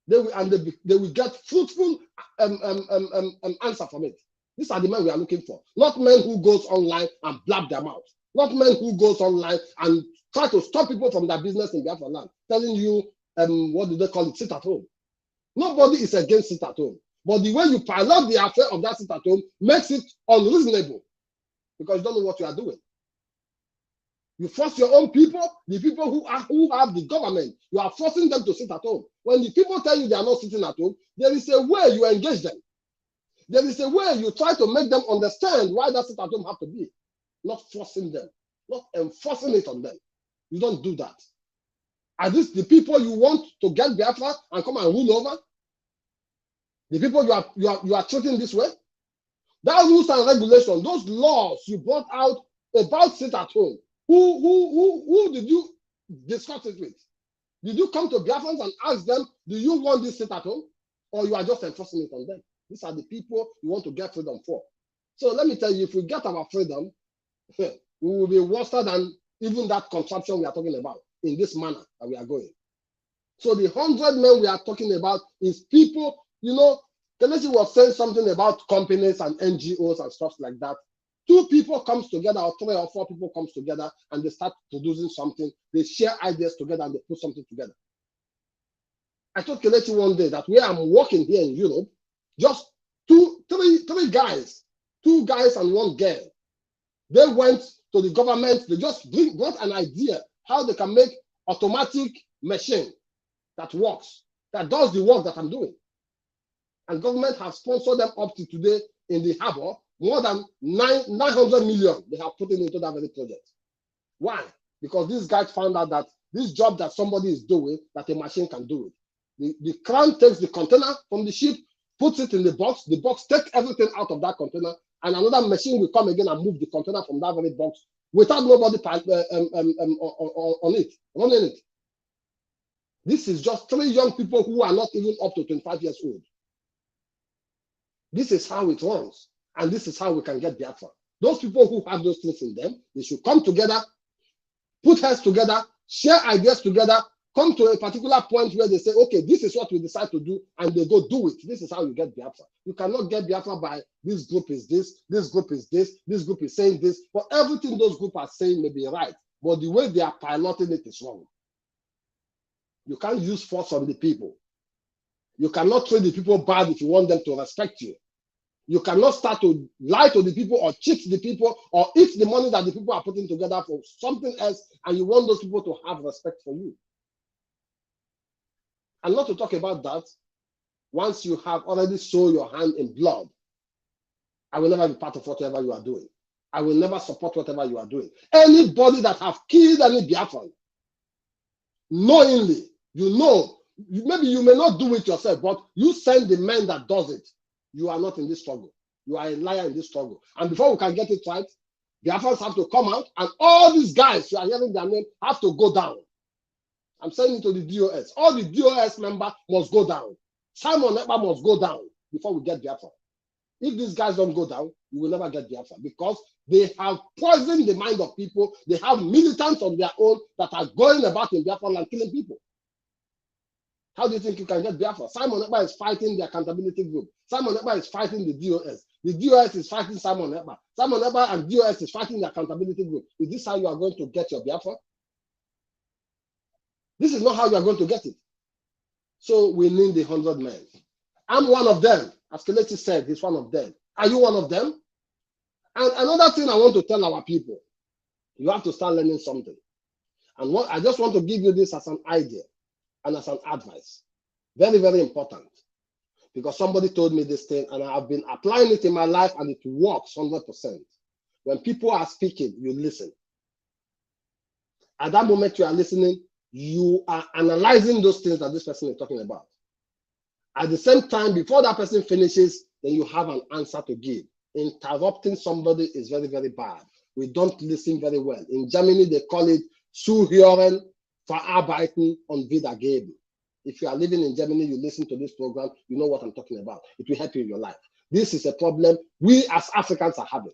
They will get fruitful answer from it. These are the men we are looking for. Not men who goes online and blab their mouth. Not men who goes online and try to stop people from their business in Biafra land, telling you, what do they call it, sit at home. Nobody is against sit at home. But the way you pilot the affair of that sit at home makes it unreasonable because you don't know what you are doing. You force your own people, the people who have the government, you are forcing them to sit at home. When the people tell you they are not sitting at home, there is a way you engage them. There is a way you try to make them understand why that sit at home have to be. Not forcing them, not enforcing it on them. You don't do that. Are these the people you want to get Biafra and come and rule over? The people you are treating this way? That rules and regulation, those laws you brought out about sit at home, who did you discuss it with? Did you come to Biafrans and ask them, do you want this sit at home? Or you are just enforcing it on them? These are the people you want to get freedom for. So let me tell you, if we get our freedom, we will be worse than even that contraption we are talking about in this manner that we are going. So the 100 men we are talking about is people, you know, Kelechi was saying something about companies and NGOs and stuff like that. 2 people comes together or 3 or 4 people comes together and they start producing something. They share ideas together and they put something together. I told Kelechi one day that where I'm working here in Europe, just 3 guys, 2 guys and 1 girl. They went to the government. They just brought an idea how they can make automatic machine that works, that does the work that I'm doing. And government has sponsored them up to today in the harbor. More than 900 million they have put into that very project. Why? Because these guys found out that this job that somebody is doing, that a machine can do it. The crane takes the container from the ship, puts it in the box takes everything out of that container, and another machine will come again and move the container from that very box without nobody on it, running it. This is just 3 young people who are not even up to 25 years old. This is how it runs, and this is how we can get Biafra. Those people who have those things in them, they should come together, put heads together, share ideas together, come to a particular point where they say, okay, this is what we decide to do, and they go do it. This is how you get Biafra. You cannot get Biafra by this group is this group is this group is saying this. But everything those groups are saying may be right, but the way they are piloting it is wrong. You can't use force on the people. You cannot treat the people bad if you want them to respect you. You cannot start to lie to the people or cheat the people or eat the money that the people are putting together for something else, and you want those people to have respect for you. And not to talk about that, once you have already sold your hand in blood, I will never be part of whatever you are doing. I will never support whatever you are doing. Anybody that have killed any Biafran, knowingly, you know, maybe you may not do it yourself, but you send the man that does it. You are not in this struggle. You are a liar in this struggle. And before we can get it right, Biafrans have to come out, and all these guys, you are hearing their name, have to go down. I'm saying it to the DOS. All the DOS members must go down. Simon Ekpa must go down before we get Biafra. If these guys don't go down, you will never get Biafra because they have poisoned the mind of people. They have militants of their own that are going about in Biafra and killing people. How do you think you can get Biafra? Simon Ekpa is fighting the accountability group. Simon Ekpa is fighting the DOS. The DOS is fighting Simon Ekpa. Simon Ekpa and DOS is fighting the accountability group. Is this how you are going to get your Biafra? This is not how you are going to get it. So we need the 100 men. I'm one of them. As Kelechi said, he's one of them. Are you one of them? And another thing I want to tell our people, you have to start learning something. And what I just want to give you this as an idea and as an advice. Very, very important. Because somebody told me this thing and I have been applying it in my life and it works 100%. When people are speaking, you listen. At that moment you are listening, you are analyzing those things that this person is talking about. At the same time, before that person finishes, then you have an answer to give. Interrupting somebody is very, very bad. We don't listen very well. In Germany, they call it Zuhören, Verarbeiten und Wiedergeben. If you are living in Germany, you listen to this program, you know what I'm talking about. It will help you in your life. This is a problem we as Africans are having.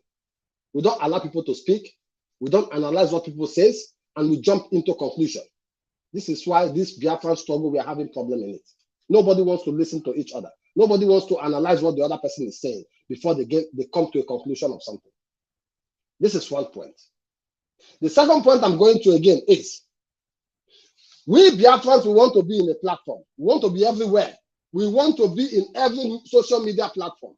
We don't allow people to speak. We don't analyze what people say, and we jump into conclusion. This is why this Biafran struggle, we are having problem in it. Nobody wants to listen to each other. Nobody wants to analyze what the other person is saying before they come to a conclusion of something. This is one point. The second point I'm going to again is, we Biafrans, we want to be in a platform. We want to be everywhere. We want to be in every social media platform.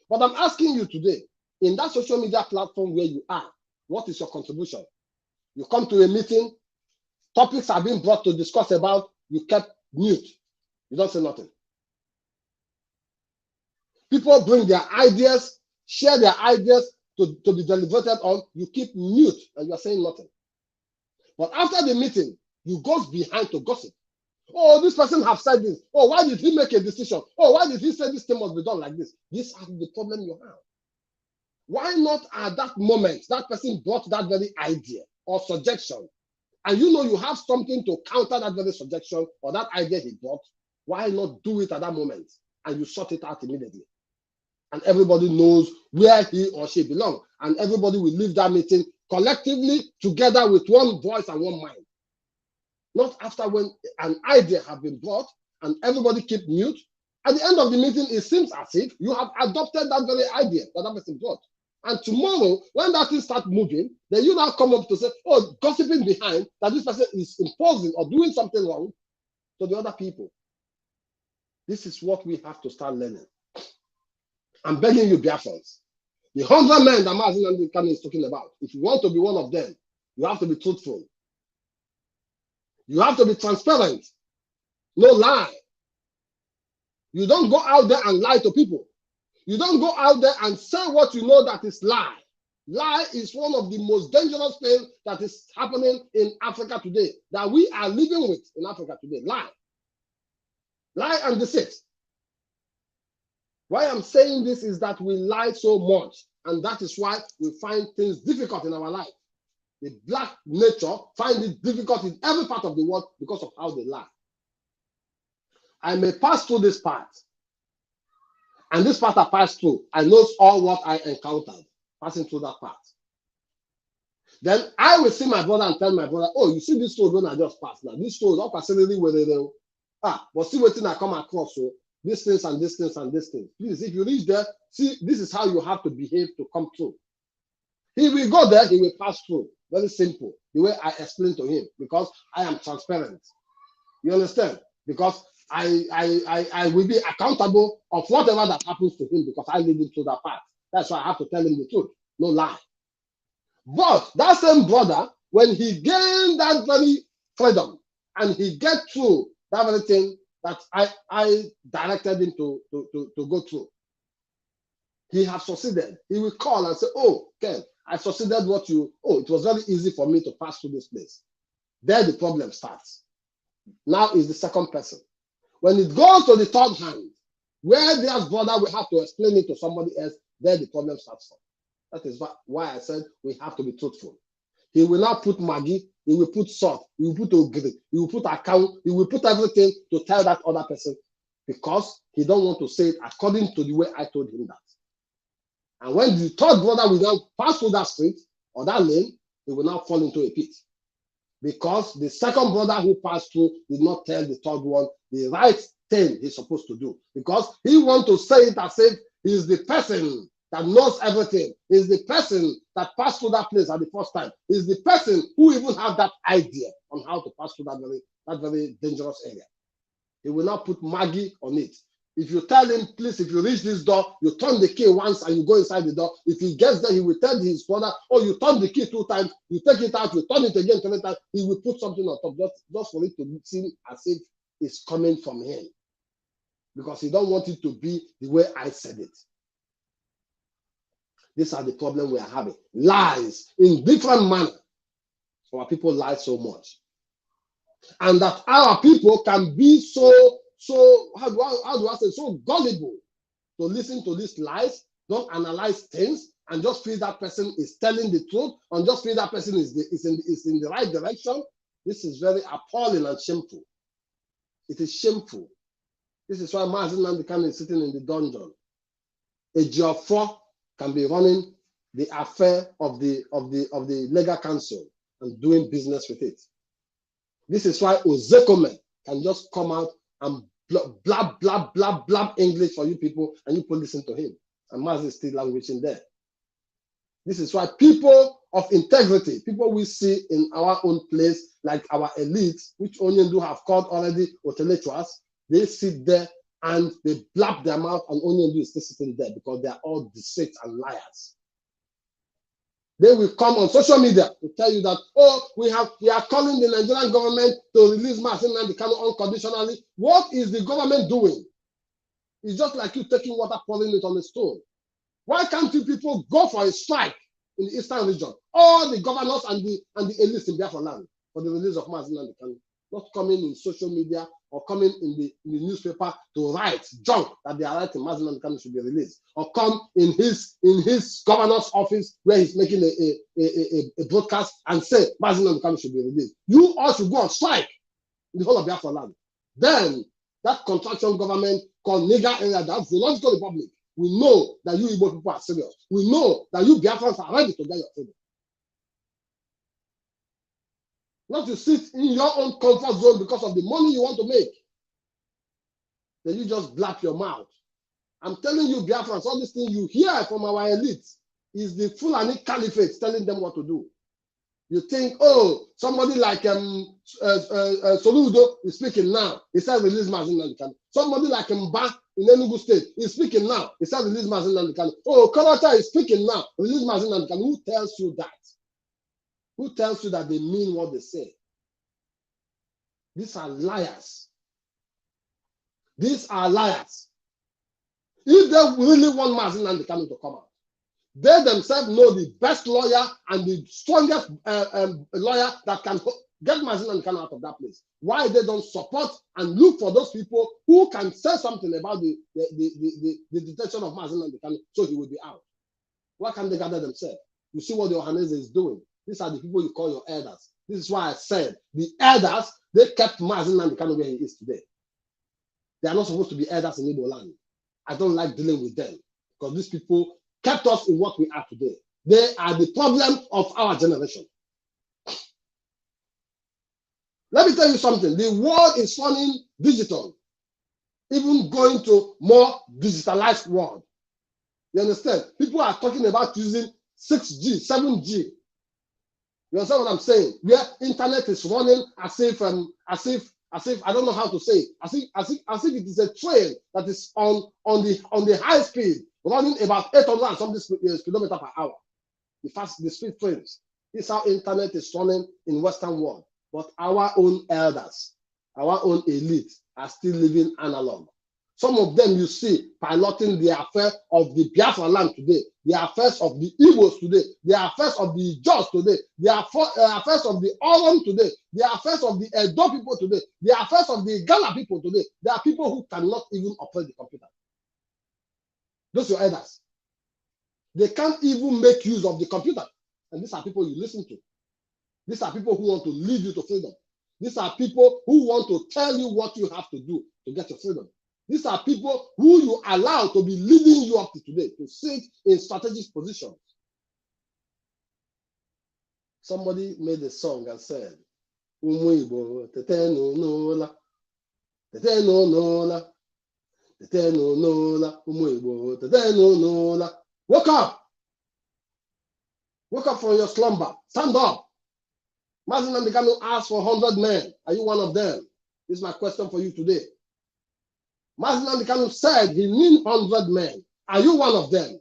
But I'm asking you today, in that social media platform where you are, what is your contribution? You come to a meeting, topics are being brought to discuss about, you kept mute. You don't say nothing. People bring their ideas, share their ideas to be deliberated on, you keep mute and you are saying nothing. But after the meeting, you go behind to gossip. Oh, this person have said this. Oh, why did he make a decision? Oh, why did he say this thing must be done like this? This is the problem you have. Why not at that moment, that person brought that very idea or suggestion, and you know you have something to counter that very suggestion or that idea he brought, why not do it at that moment and you sort it out immediately? And everybody knows where he or she belongs. And everybody will leave that meeting collectively together with one voice and one mind. Not after when an idea has been brought and everybody keep mute. At the end of the meeting, it seems as if you have adopted that very idea that person brought. And tomorrow, when that thing starts moving, then you now come up to say, oh, gossiping behind that this person is imposing or doing something wrong to the other people. This is what we have to start learning. I'm begging you, Biafrans. The 100 men that Mazi Nnamdi Kanu is talking about, if you want to be one of them, you have to be truthful. You have to be transparent. No lie. You don't go out there and lie to people. You don't go out there and say what you know that is lie. Lie is one of the most dangerous things that is happening in Africa today, that we are living with in Africa today. Lie. Lie and deceit. Why I'm saying this is that we lie so much, and that is why we find things difficult in our life. The black nature find it difficult in every part of the world because of how they lie. I may pass through this part, and this part I passed through, I know all what I encountered passing through that part. Then I will see my brother and tell my brother, oh, you see this road when I just passed now. This road, but see what thing I come across, so these things and these things and these things. Please, if you reach there, see, this is how you have to behave to come through. He will go there, he will pass through. Very simple, the way I explained to him, because I am transparent. You understand? Because I will be accountable of whatever that happens to him because I live into that path. That's why I have to tell him the truth, no lie. But that same brother, when he gained that very freedom and he get through that very thing that I directed him to go through, he has succeeded. He will call and say, oh, Ken, I succeeded it was very easy for me to pass through this place. There the problem starts. Now is the second person. When it goes to the third hand, where there's brother will have to explain it to somebody else, there the problem starts from. That is why I said we have to be truthful. He will not put Maggi, he will put salt, he will put ogiri, he will put account, he will put everything to tell that other person because he don't want to say it according to the way I told him that. And when the third brother will now pass through that street or that lane, he will now fall into a pit. because the second brother who passed through did not tell the third one the right thing he's supposed to do, because he wants to say it as if he's the person that knows everything. He's the person that passed through that place at the first time. He's the person who even had that idea on how to pass through that very dangerous area. He will not put Maggie on it. If you tell him, please, if you reach this door, you turn the key once and you go inside the door. If he gets there, he will tell his brother, oh, you turn the key 2 times, you take it out, you turn it again 3 times. He will put something on top just for it to seem as if it's coming from him. Because he don't want it to be the way I said it. These are the problems we are having. Lies in different manner. Our people lie so much. And that our people can be so how do I say, so gullible to listen to these lies, don't analyze things, and just feel that person is telling the truth, and just feel that person is in the right direction. This is very appalling and shameful. It is shameful. This is why Mazi Nnamdi Kanu is sitting in the dungeon. A G4 can be running the affair of the legal council and doing business with it. This is why Ozekome can just come out and blab English for you people, and you people listen to him. And Mazi is still languishing there. This is why people of integrity, people we see in our own place, like our elites, which Onyendu have called already intellectuals, they sit there and they blab their mouth, and Onyendu is still sitting there because they are all deceits and liars. They will come on social media to tell you that, oh, we are calling the Nigerian government to release Mazi Nnamdi Kanu unconditionally. What is the government doing? It's just like you taking water, pouring it on a stone. Why can't you people go for a strike in the eastern region? All the governors and the elites in Biafra land for the release of Mazi Nnamdi Kanu, not coming in social media or coming in the newspaper to write junk that they are writing Mazi Nnamdi Kanu should be released, or come in his governor's office where he's making a broadcast and say Mazi Nnamdi Kanu should be released. You all should go on strike in the whole of Biafra land. Then that contraction government called Niger area, that's the logical republic, we know that you Igbo people are serious. We know that you Biafrans are ready to get your freedom. Not to sit in your own comfort zone because of the money you want to make. Then you just blab your mouth. I'm telling you, Biafrans, all these things you hear from our elites is the Fulani Caliphate telling them what to do. You think, oh, somebody like Soludo is speaking now. He said release Mazi Nnamdi Kanu. Somebody like Mba in Enugu State is speaking now. He said release Mazi Nnamdi Kanu. Oh, Korota is speaking now. Release Mazi Nnamdi Kanu. Who tells you that? Who tells you that they mean what they say? These are liars. These are liars. If they really want Mazi Nnamdi Kanu to come out, they themselves know the best lawyer and the strongest lawyer that can get Mazi Nnamdi Kanu out of that place. Why they don't support and look for those people who can say something about the detention of Mazi Nnamdi Kanu so he will be out? Why can't they gather themselves? You see what the Ohanese is doing. These are the people you call your elders. This is why I said the elders, they kept Mazi Nnamdi Kanu where he is today. They are not supposed to be elders in Igbo land. I don't like dealing with them because these people kept us in what we are today. They are the problem of our generation. Let me tell you something. The world is turning digital, even going to more digitalized world. You understand? People are talking about using 6G, 7G. You understand what I'm saying? Where internet is running as if I don't know how to say it, as if it is a train that is on the high speed, running about 800 and something kilometers per hour. The speed trains. This is how internet is running in Western world. But our own elders, our own elite are still living analog. Some of them you see piloting the affair of the Biafra land today, the affairs of the Igbos today, the affairs of the Jaws today, the affairs of the Oron today, the affairs of the Edo people today, the affairs of the Ghana people today. There are people who cannot even operate the computer. Those are your elders. They can't even make use of the computer. And these are people you listen to. These are people who want to lead you to freedom. These are people who want to tell you what you have to do to get your freedom. These are people who you allow to be leading you up to today, to sit in strategic positions. Somebody made a song and said, Umuibo, teteno nola, teteno nola, teteno nola, umuibo, teteno nola. Wake up! Wake up from your slumber. Stand up. Mazi Nnamdi Kanu asked for 100 men. Are you one of them? This is my question for you today. Mazi Nnamdi Kanu said he needs 100 men. Are you one of them?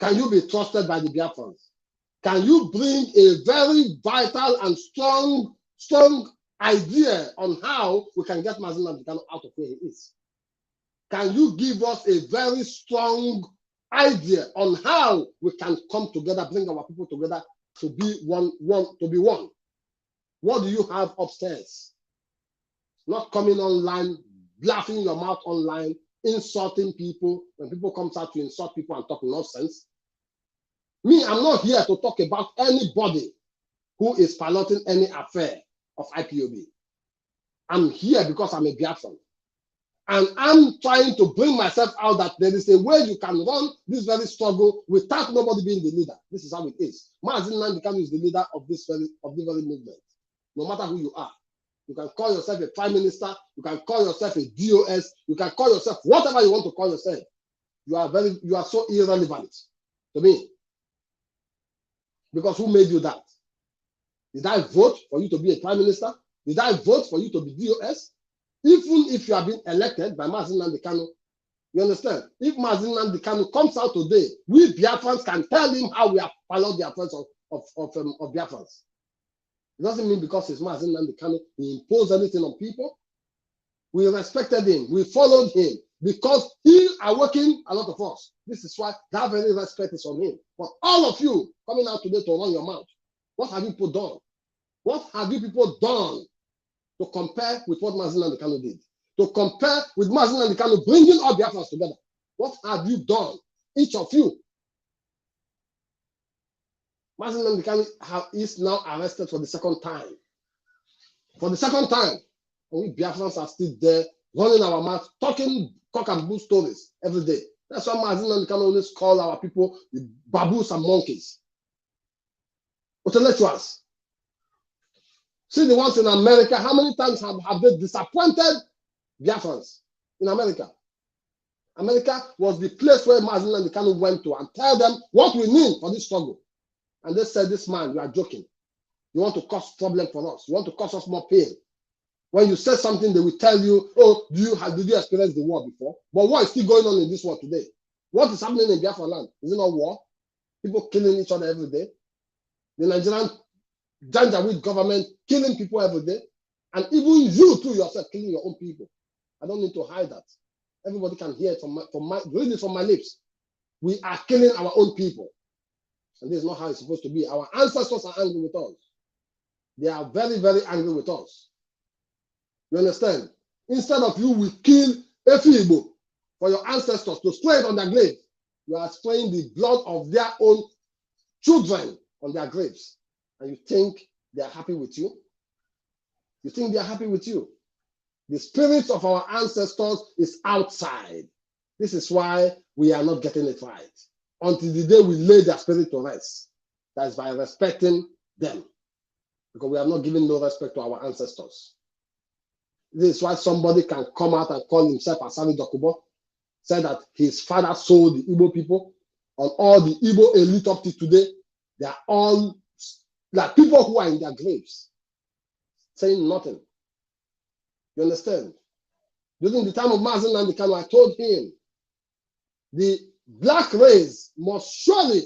Can you be trusted by the Biafrans? Can you bring a very vital and strong idea on how we can get Mazi Nnamdi Kanu out of where he is? Can you give us a very strong idea on how we can come together, bring our people together to be one, to be one? What do you have upstairs? Not coming online, laughing your mouth online, insulting people. When people come out to insult people and talk nonsense. Me, I'm not here to talk about anybody who is piloting any affair of IPOB. I'm here because I'm a Biafran. And I'm trying to bring myself out that there is a way you can run this very struggle without nobody being the leader. This is how it is. Mazi Nnamdi Kanu is the leader of this very movement. No matter who you are. You can call yourself a prime minister, you can call yourself a DOS, you can call yourself whatever you want to call yourself. You are so irrelevant to me. Because who made you that? Did I vote for you to be a prime minister? Did I vote for you to be DOS? Even if you have been elected by Mazi Nnamdi Kanu, you understand? If Mazi Nnamdi Kanu comes out today, we Biafrans can tell him how we have followed the affairs of Biafrans. It doesn't mean because it's Mazi Nnamdi Kanu, he imposed anything on people. We respected him, we followed him, because he awakened a lot of us. This is why that very respect is on him. But all of you coming out today to run your mouth, what have you people done? What have you people done to compare with what Mazi Nnamdi Kanu did? To compare with Mazi Nnamdi Kanu bringing all Biafrans together? What have you done? Each of you. Mazi Nnamdi Kanu is now arrested for the second time. For the second time. And we Biafrans are still there, running our mouth, talking cock and bull stories every day. That's why Mazi Nnamdi Kanu always call our people the baboons and monkeys. Intellectuals. See the ones in America, how many times have they disappointed Biafrans in America? America was the place where Mazi Nnamdi Kanu went to and tell them what we need for this struggle. And they said, this man, you are joking. You want to cause problem for us. You want to cause us more pain. When you say something, they will tell you, oh, did you experience the war before? But war is still going on in this world today. What is happening in Biafra land? Is it not war? People killing each other every day. The Nigerian Janjaweed government killing people every day. And even you too yourself killing your own people. I don't need to hide that. Everybody can hear it read it from my lips. We are killing our own people. And this is not how it's supposed to be. Our ancestors are angry with us. They are very, very angry with us. You understand? Instead of you will kill Efibo for your ancestors to spray it on their grave, you are spraying the blood of their own children on their graves. And you think they are happy with you? You think they are happy with you? The spirits of our ancestors is outside. This is why we are not getting it right. Until the day we lay their spirit to rest. That is by respecting them. Because we have not given no respect to our ancestors. This is why somebody can come out and call himself Asari Dokubo, said that his father sold the Igbo people, and all the Igbo elite up to today, they are all like people who are in their graves, saying nothing. You understand? During the time of Mazi Nnamdi Kanu, I told him, the black race must surely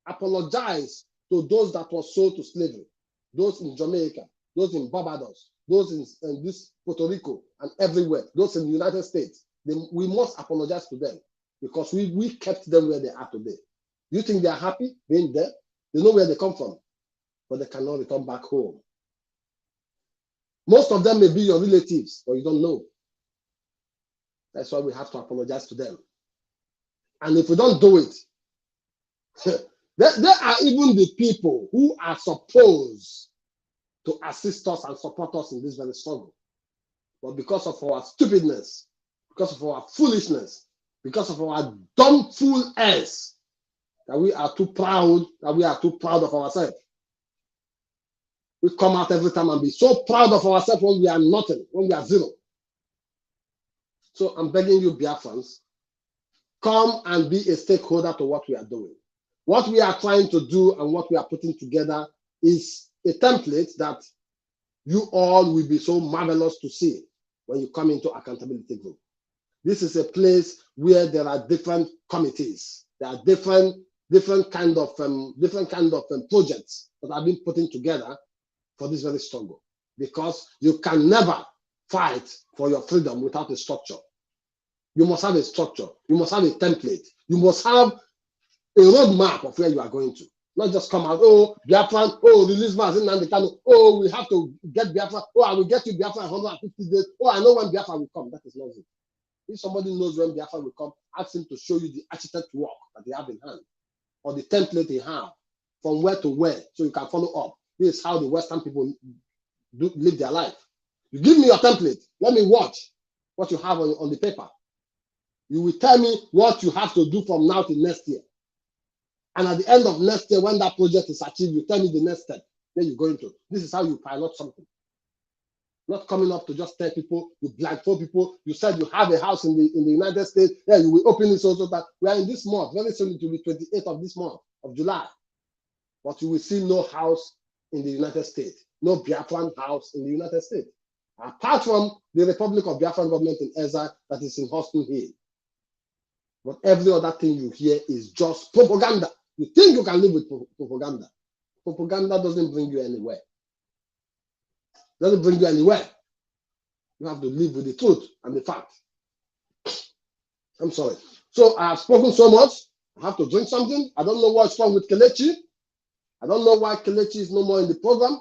apologize to those that were sold to slavery, those in Jamaica, those in Barbados, those in this Puerto Rico and everywhere, those in the United States. We must apologize to them because we kept them where they are today. You think they are happy being there? They know where they come from, but they cannot return back home. Most of them may be your relatives, but you don't know. That's why we have to apologize to them. And if we don't do it, there are even the people who are supposed to assist us and support us in this very struggle. But because of our stupidness, because of our foolishness, because of our dumb fool ass, that we are too proud of ourselves. We come out every time and be so proud of ourselves when we are nothing, when we are zero. So I'm begging you, Biafrans, come and be a stakeholder to what we are doing. What we are trying to do and what we are putting together is a template that you all will be so marvelous to see when you come into accountability group. This is a place where there are different committees. There are different kind of projects that are being put together for this very struggle. Because you can never fight for your freedom without a structure. You must have a structure. You must have a template. You must have a roadmap of where you are going to. Not just come out, oh, Biafran, oh, release Mazi Nnamdi Kanu, oh, we have to get Biafra, oh, I will get you Biafra in 150 days, oh, I know when Biafra will come. That is not it. If somebody knows when Biafra will come, ask him to show you the architect work that they have in hand, or the template they have, from where to where, so you can follow up. This is how the Western people live their life. You give me your template, let me watch what you have on the paper. You will tell me what you have to do from now to next year. And at the end of next year, when that project is achieved, you tell me the next step. Then you go into. This is how you pilot something. Not coming up to just tell people, you blindfold people. You said you have a house in the United States. Yeah, you will open it so that we are in this month. Very soon it will be 28th of this month of July. But you will see no house in the United States. No Biafran house in the United States. Apart from the Republic of Biafran government in exile that is in Houston Hill. But every other thing you hear is just propaganda. You think you can live with propaganda. Propaganda doesn't bring you anywhere. Doesn't bring you anywhere. You have to live with the truth and the fact. I'm sorry. So I have spoken so much. I have to drink something. I don't know what's wrong with Kelechi. I don't know why Kelechi is no more in the program.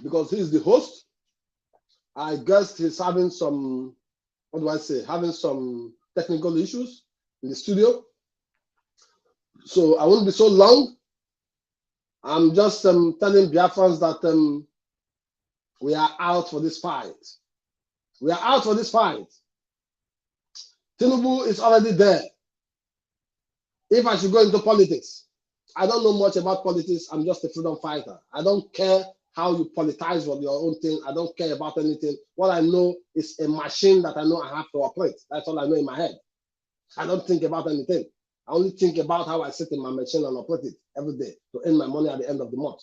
Because he's the host. I guess he's having some, what do I say, having some technical issues in the studio. So I won't be so long. I'm just telling Biafrans that we are out for this fight. We are out for this fight. Tinubu is already there. If I should go into politics, I don't know much about politics. I'm just a freedom fighter. I don't care how you politize for your own thing. I don't care about anything. What I know is a machine that I know I have to operate. That's all I know in my head. I don't think about anything. I only think about how I sit in my machine and operate it every day to earn my money at the end of the month.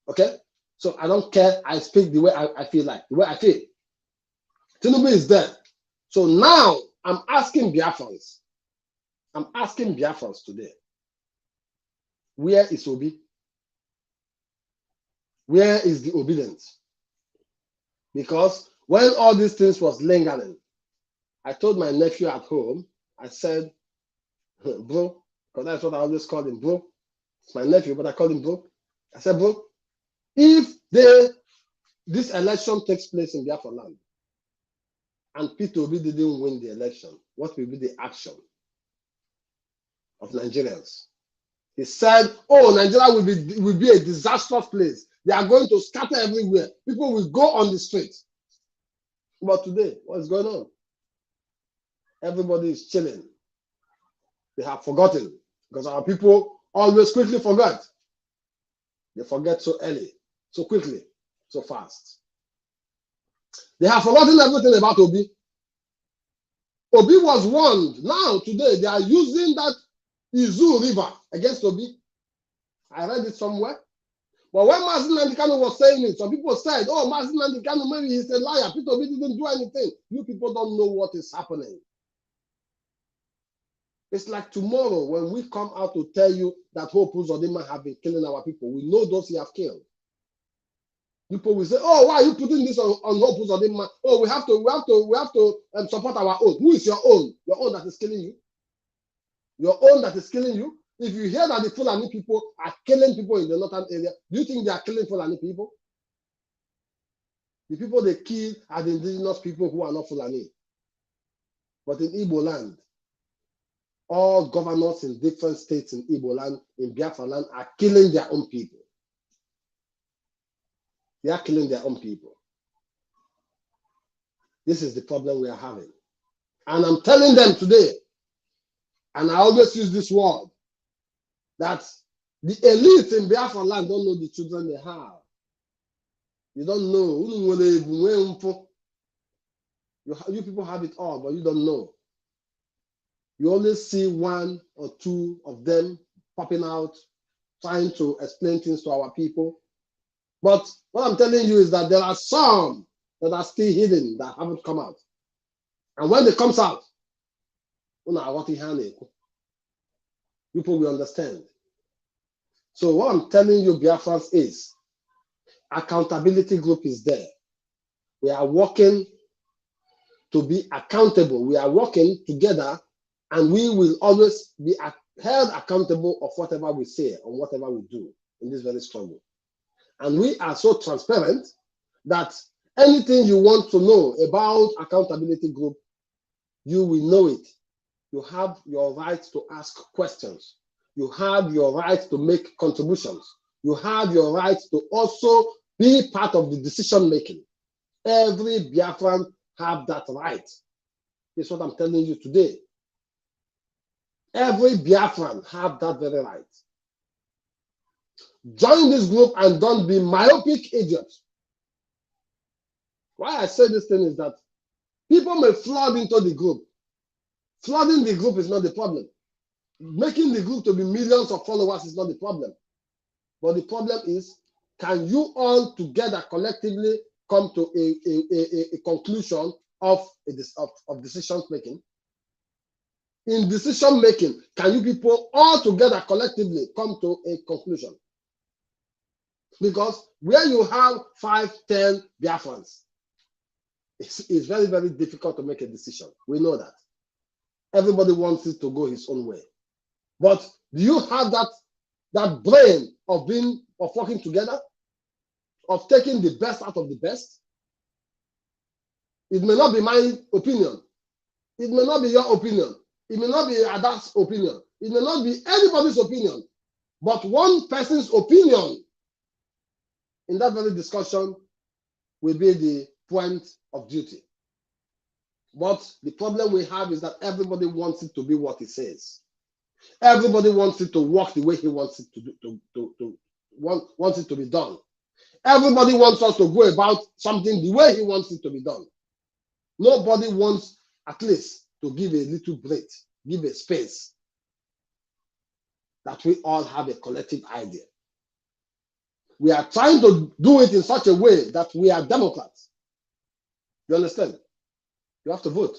Okay? So I don't care. I speak the way I feel like, the way I feel. Tinubu is there. So now I'm asking Biafrans. I'm asking Biafrans today. Where is Obi? Where is the obedience? Because when all these things was lingering, I told my nephew at home, I said, bro, because that's what I always call him, bro. It's my nephew, but I call him bro. I said, bro, if this election takes place in Biafra land and Peter Obi didn't win the election, what will be the action of Nigerians? He said, oh, Nigeria will be a disastrous place. They are going to scatter everywhere. People will go on the streets. But today, what's going on? Everybody is chilling. They have forgotten because our people always quickly forget. They forget so early, so quickly, so fast. They have forgotten everything about Obi. Obi was warned. Now, today, they are using that Izu River against Obi. I read it somewhere. But when Mazi Nnamdi Kanu was saying it, some people said, oh, Mazi Nnamdi Kanu, maybe he's a liar. Peter Obi didn't do anything. You people don't know what is happening. It's like tomorrow when we come out to tell you that Hope Uzodinma have been killing our people. We know those he have killed. People will say, oh, why are you putting this on Hope Uzodinma? Oh, we have to support our own. Who is your own? Your own that is killing you? Your own that is killing you? If you hear that the Fulani people are killing people in the northern area, do you think they are killing Fulani people? The people they kill are the indigenous people who are not Fulani. But in Igbo land, all governors in different states in Igbo land, in Biafra land, are killing their own people. They are killing their own people. This is the problem we are having. And I'm telling them today, and I always use this word, that The elite in Biafra land don't know the children they have. You don't know. You people have it all, but you don't know. You only see one or two of them popping out, trying to explain things to our people. But what I'm telling you is that there are some that are still hidden, that haven't come out. And when they comes out, people will understand. So what I'm telling you, Biafrans, is accountability group is there. We are working to be accountable. We are working together, and we will always be held accountable of whatever we say or whatever we do in this very struggle. And we are so transparent that anything you want to know about accountability group, you will know it. You have your right to ask questions. You have your right to make contributions. You have your right to also be part of the decision making. Every Biafran have that right. This is what I'm telling you today. Every Biafran have that very right. Join this group and don't be myopic idiots. Why I say this thing is that people may flood into the group. Flooding the group is not the problem. Making the group to be millions of followers is not the problem. But the problem is, can you all together collectively come to a conclusion of decision making? In decision making, can you people all together collectively come to a conclusion? Because where you have 5, 10 Biafrans, it's very, very difficult to make a decision. We know that. Everybody wants it to go his own way. But do you have that brain of working together, of taking the best out of the best? It may not be my opinion. It may not be your opinion. It may not be Ada's opinion. It may not be anybody's opinion. But one person's opinion in that very discussion will be the point of duty. But the problem we have is that everybody wants it to be what he says. Everybody wants it to work the way he wants it wants it to be done. Everybody wants us to go about something the way he wants it to be done. Nobody wants at least to give a little break, give a space, that we all have a collective idea. We are trying to do it in such a way that we are Democrats. You understand? You have to vote.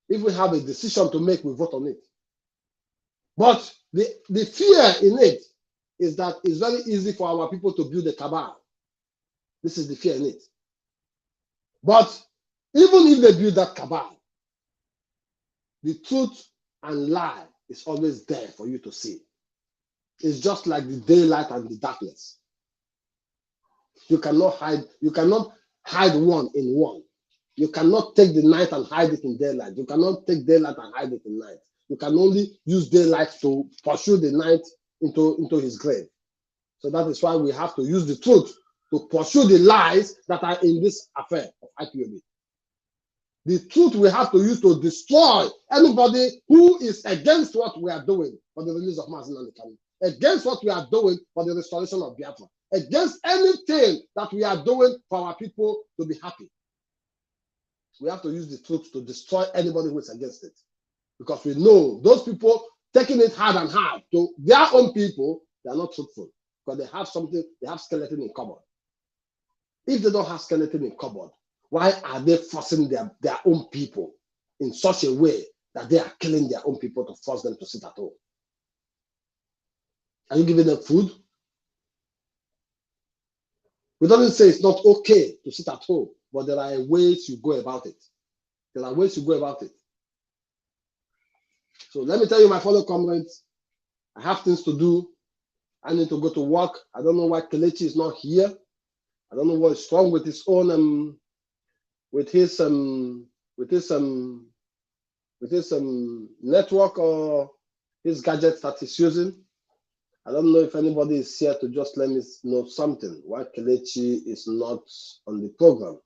If we have a decision to make, we vote on it. But the fear in it is that it's very easy for our people to build a cabal. This is the fear in it. But even if they build that cabal, the truth and lie is always there for you to see. It's just like the daylight and the darkness. You cannot hide one in one. You cannot take the night and hide it in daylight. You cannot take daylight and hide it in night. You can only use daylight to pursue the night into his grave. So that is why we have to use the truth to pursue the lies that are in this affair of IPOB. The truth we have to use to destroy anybody who is against what we are doing for the release of Mazi and Kanu, against what we are doing for the restoration of Biafra, against anything that we are doing for our people to be happy. We have to use the truth to destroy anybody who is against it. Because we know those people taking it hard and hard to their own people, they are not truthful. Because they have something, they have skeleton in cupboard. If they don't have skeleton in cupboard, why are they forcing their own people in such a way that they are killing their own people to force them to sit at home? Are you giving them food? We don't say it's not okay to sit at home, but there are ways you go about it. There are ways you go about it. So let me tell you, my fellow comrades, I have things to do. I need to go to work. I don't know why Kelechi is not here. I don't know what's wrong with his own with his network or his gadgets that he's using. I don't know if anybody is here to just let me know something. Why Kelechi is not on the program?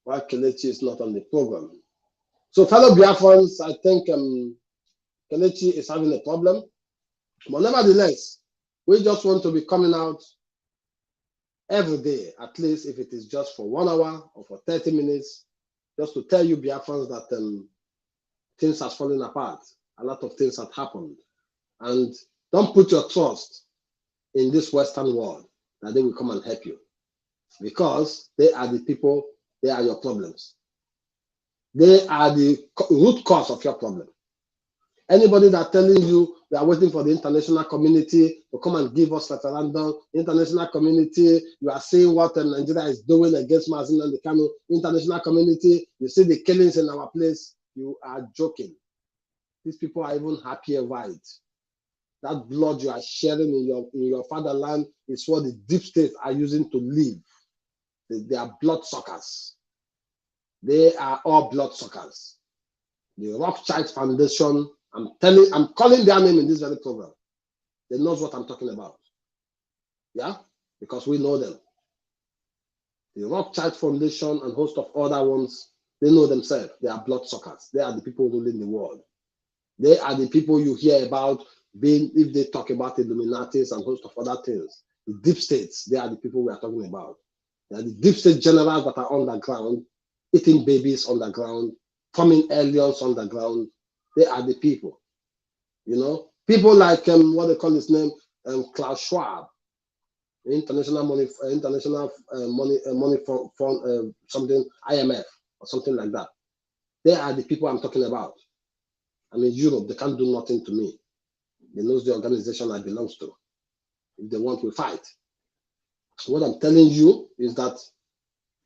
Why Kelechi is not on the program? So, fellow Biafrans, I think Kelechi is having a problem. But nevertheless, we just want to be coming out every day, at least if it is just for 1 hour or for 30 minutes, just to tell you Biafrans that things are falling apart. A lot of things have happened. And don't put your trust in this Western world that they will come and help you, because they are the people, they are your problems. They are the root cause of your problem. Anybody that telling you we are waiting for the international community to come and give us referendum, international community, you are seeing what Nigeria is doing against Mazi and the Kanu, international community, you see the killings in our place, you are joking. These people are even happier white. That blood you are sharing in your fatherland is what the deep states are using to live. They are blood suckers. They are all blood suckers. The Rothschild Foundation, I'm calling their name in this very program. They know what I'm talking about. Yeah? Because we know them. The Rothschild Foundation and a host of other ones, they know themselves. They are blood suckers. They are the people ruling the world. They are the people you hear about being, if they talk about Illuminatis and a host of other things. The deep states, they are the people we are talking about. They are the deep state generals that are underground, eating babies underground, forming aliens underground. They are the people. You know, people like what they call his name, Klaus Schwab, international money fund, something IMF or something like that. They are the people I'm talking about. And in Europe, they can't do nothing to me. They know the organization I belong to. If they want, we fight. So what I'm telling you is that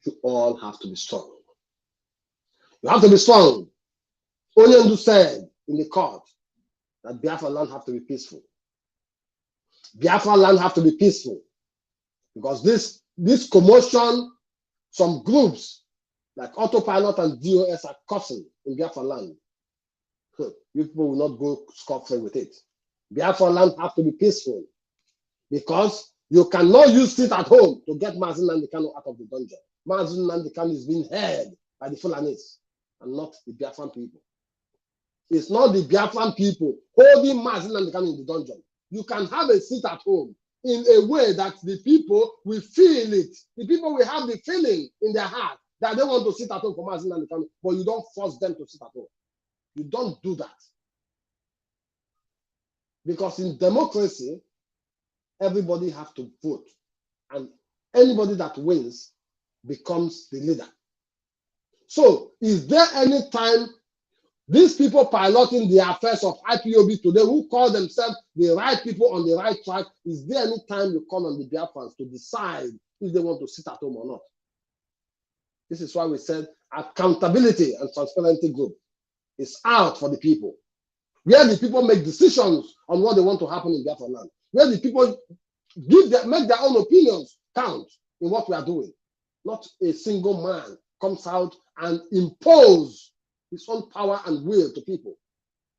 you all have to be strong. You have to be strong. Onyendu said in the court that Biafra land have to be peaceful. Biafra land have to be peaceful. Because this commotion, some groups like Autopilot and DOS are causing in Biafra land. You people will not go scot-free with it. Biafra land have to be peaceful. Because you cannot use it at home to get Mazi and Kanu out of the dungeon. Mazi and Kanu is being held by the Fulanis and not the Biafran people. It's not the Biafran people holding Mazi and Kanu in the dungeon. You can have a seat at home in a way that the people will feel it. The people will have the feeling in their heart that they want to sit at home for Mazi and Kanu, but you don't force them to sit at home. You don't do that. Because in democracy, everybody has to vote. And anybody that wins becomes the leader. So, is there any time these people piloting the affairs of IPOB today, who call themselves the right people on the right track, is there any time you call on the Biafrans to decide if they want to sit at home or not? This is why we said accountability and transparency group is out for the people. Where the people make decisions on what they want to happen in Biafra land. Where the people make their own opinions count in what we are doing. Not a single man comes out and impose his own power and will to people.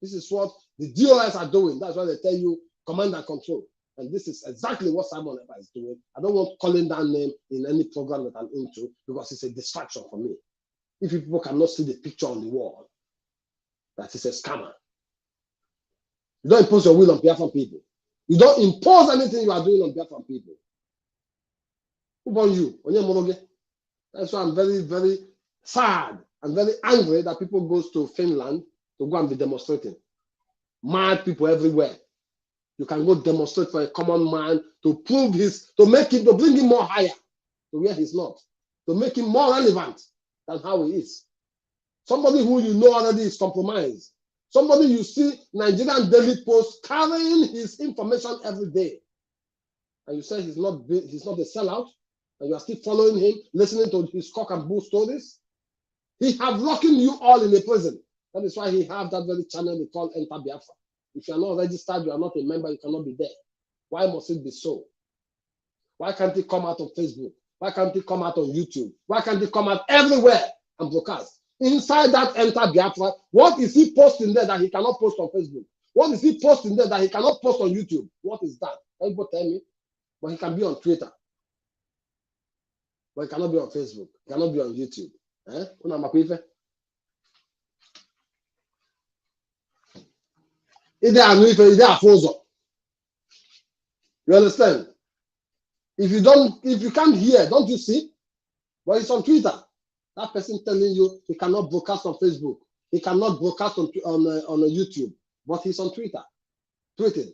This is what the DOS are doing. That's why they tell you command and control. And this is exactly what Simon Epa is doing. I don't want calling that name in any program that I'm into because it's a distraction for me. If people cannot see the picture on the wall, that is a scammer. You don't impose your will on Biafran people. You don't impose anything you are doing on Biafran people. Who born you? That's why I'm very, very sad and very angry that people go to Finland to go and be demonstrating. Mad people everywhere. You can go demonstrate for a common man to prove to bring him more higher to where he's not, to make him more relevant than how he is. Somebody who you know already is compromised. Somebody you see Nigerian Daily Post carrying his information every day. And you say he's not a sellout, and you are still following him, listening to his cock and bull stories. He have locking you all in a prison. That is why he have that very channel they call Enter Biafra. If you are not registered, you are not a member, you cannot be there. Why must it be so? Why can't it come out on Facebook? Why can't it come out on YouTube? Why can't it come out everywhere and broadcast? Inside that Enter Biafra, what is he posting there that he cannot post on Facebook? What is he posting there that he cannot post on YouTube? What is that? Everybody tell me. But he can be on Twitter. But he cannot be on Facebook. He cannot be on YouTube. Ide anu ife, ide afụ ụzọ. You understand? If you can't hear, don't you see? But it's on Twitter. That person telling you he cannot broadcast on Facebook. He cannot broadcast on YouTube. But he's on Twitter, tweeting,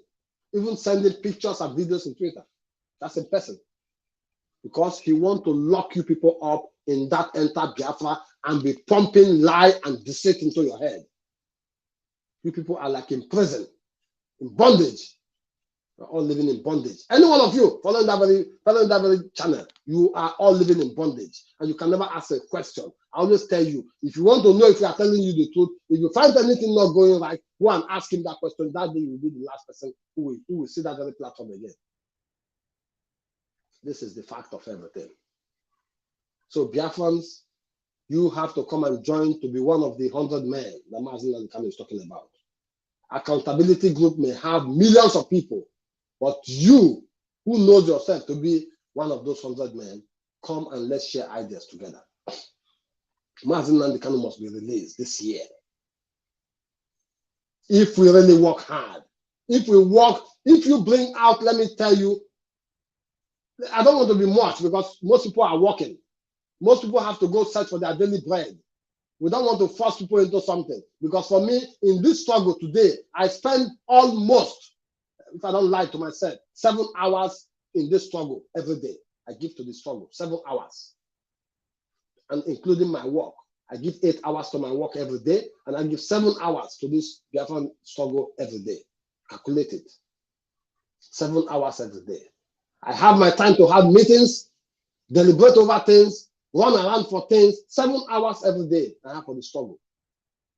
even sending pictures and videos on Twitter. That's a person. Because he wants to lock you people up in that enter Biafra and be pumping lie and deceit into your head. You people are like in prison, in bondage. We're all living in bondage. Any one of you following that very channel, you are all living in bondage. And you can never ask a question. I always tell you, if you want to know if we are telling you the truth, if you find anything not going right, go and ask him that question. That day you will be the last person who will see that very platform again. This is the fact of everything. So Biafrans, you have to come and join to be one of the 100 men that Mazi and Kanu is talking about. Accountability group may have millions of people, but you, who knows yourself to be one of those 100 men, come and let's share ideas together. Mazi and Kanu must be released this year. If we really work hard, if you bring out, let me tell you, I don't want to be much because most people are working. Most people have to go search for their daily bread. We don't want to force people into something. Because for me, in this struggle today, I spend almost, if I don't lie to myself, 7 hours in this struggle every day. I give to the struggle 7 hours. And including my work. I give 8 hours to my work every day. And I give 7 hours to this Biafran struggle every day. Calculate it. 7 hours every day. I have my time to have meetings, deliberate over things, run around for things, 7 hours every day I have for the struggle.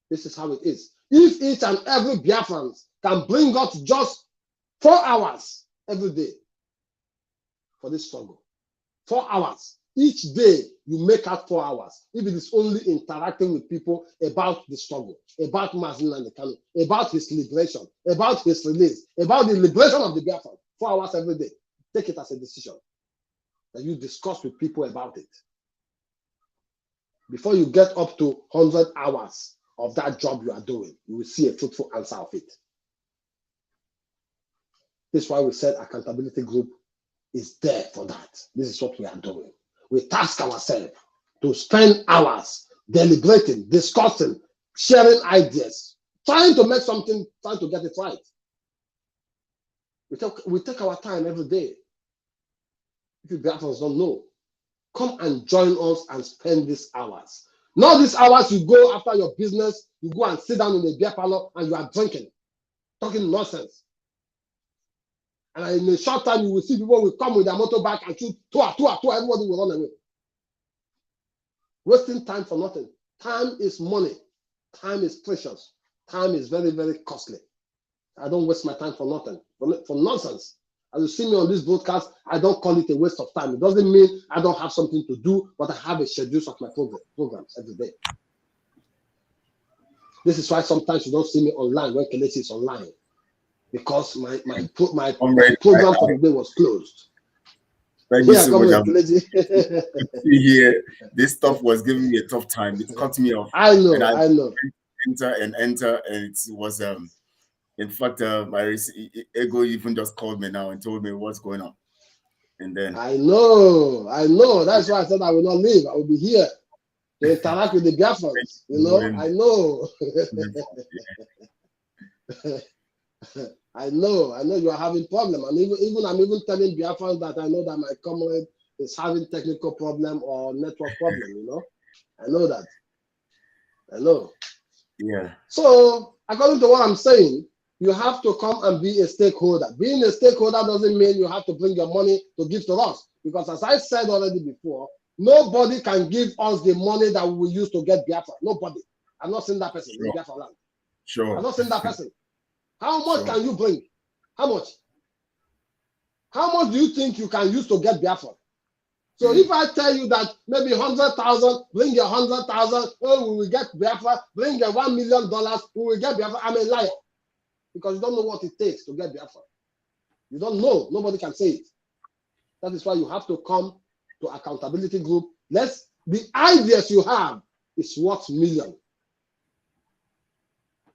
This is how it is. If each and every Biafran can bring us just 4 hours every day for this struggle, 4 hours, each day you make out 4 hours, if it is only interacting with people about the struggle, about Mazi and Kanu, about his liberation, about his release, about the liberation of the Biafran, 4 hours every day. Take it as a decision that you discuss with people about it. Before you get up to 100 hours of that job you are doing, you will see a truthful answer of it. This is why we said accountability group is there for that. This is what we are doing. We task ourselves to spend hours deliberating, discussing, sharing ideas, trying to make something, trying to get it right. We take our time every day. If you Biafrans don't know, come and join us and spend these hours. Not these hours you go after your business, you go and sit down in a beer parlor and you are drinking, talking nonsense. And in a short time, you will see people will come with their motorbike and shoot, everybody will run away. Wasting time for nothing. Time is money. Time is precious. Time is very, very costly. I don't waste my time for nothing, for nonsense. As you see me on this broadcast, I don't call it a waste of time. It doesn't mean I don't have something to do, but I have a schedule of my programs every day. This is why sometimes you don't see me online when Kelechi is online, because my program for the day was closed. Thank you so much. Here, this stuff was giving me a tough time. It cut me off. I know. Enter, and it was in fact, my ego even just called me now and told me what's going on. And then I know. That's why I said I will not leave. I will be here to interact with the Biafrans. You know, I know. I know you are having problem. And I'm even telling Biafrans that I know that my comrade is having technical problem or network problem, you know. I know that. I know. Yeah. So according to what I'm saying, you have to come and be a stakeholder. Being a stakeholder doesn't mean you have to bring your money to give to us. Because as I said already before, nobody can give us the money that we will use to get Biafra. Nobody. I've not seen that person in Biafra land. Sure. I've not seen that person. How much can you bring? How much? How much do you think you can use to get Biafra? So if I tell you that maybe 100,000, bring your 100,000, oh, we will get Biafra, bring your $1 million, we will get Biafra, I'm a liar. Because you don't know what it takes to get Biafra. You don't know. Nobody can say it. That is why you have to come to accountability group. The ideas you have is worth million.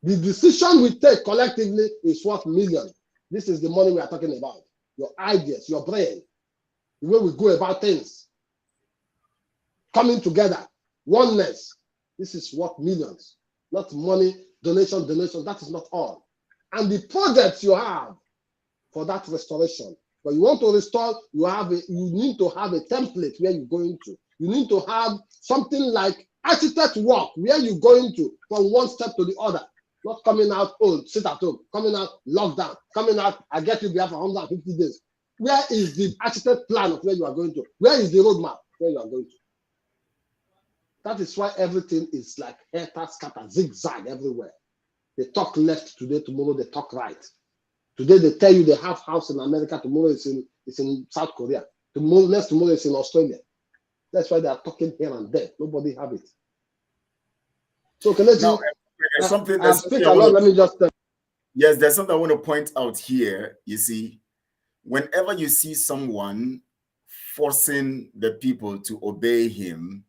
The decision we take collectively is worth million. This is the money we are talking about. your ideas, your brain, the way we go about things, coming together, oneness. This is what millions, not money, donation. That is not all. And the projects you have for that restoration. But you want to restore, you need to have a template where you're going to. You need to have something like architect work where you're going to from one step to the other. Not coming out, oh, sit at home, coming out, lockdown, coming out, I get you there for 150 days. Where is the architect plan of where you are going to? Where is the roadmap where you are going to? That is why everything is like hair scatter, zigzag everywhere. They talk left today, tomorrow they talk right. Today they tell you they have house in America, tomorrow it's in South Korea. Next tomorrow it's in Australia. That's why they are talking here and there. Nobody have it. So Kelechi, there's something let me just yes, there's something I want to point out here. You see, whenever you see someone forcing the people to obey him,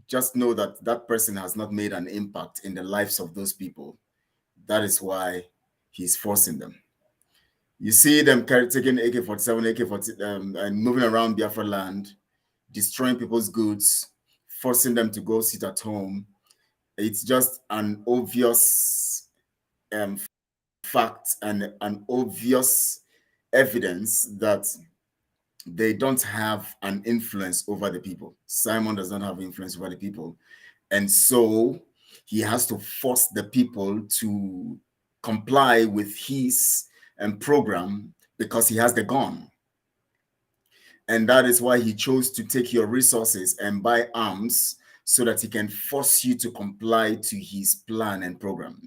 just know that that person has not made an impact in the lives of those people. That is why he's forcing them. You see them taking AK-47, AK-40, and moving around Biafra land, destroying people's goods, forcing them to go sit at home. It's just an obvious fact and an obvious evidence that they don't have an influence over the people. Simon does not have influence over the people. And so he has to force the people to comply with his program because he has the gun. And that is why he chose to take your resources and buy arms so that he can force you to comply to his plan and program.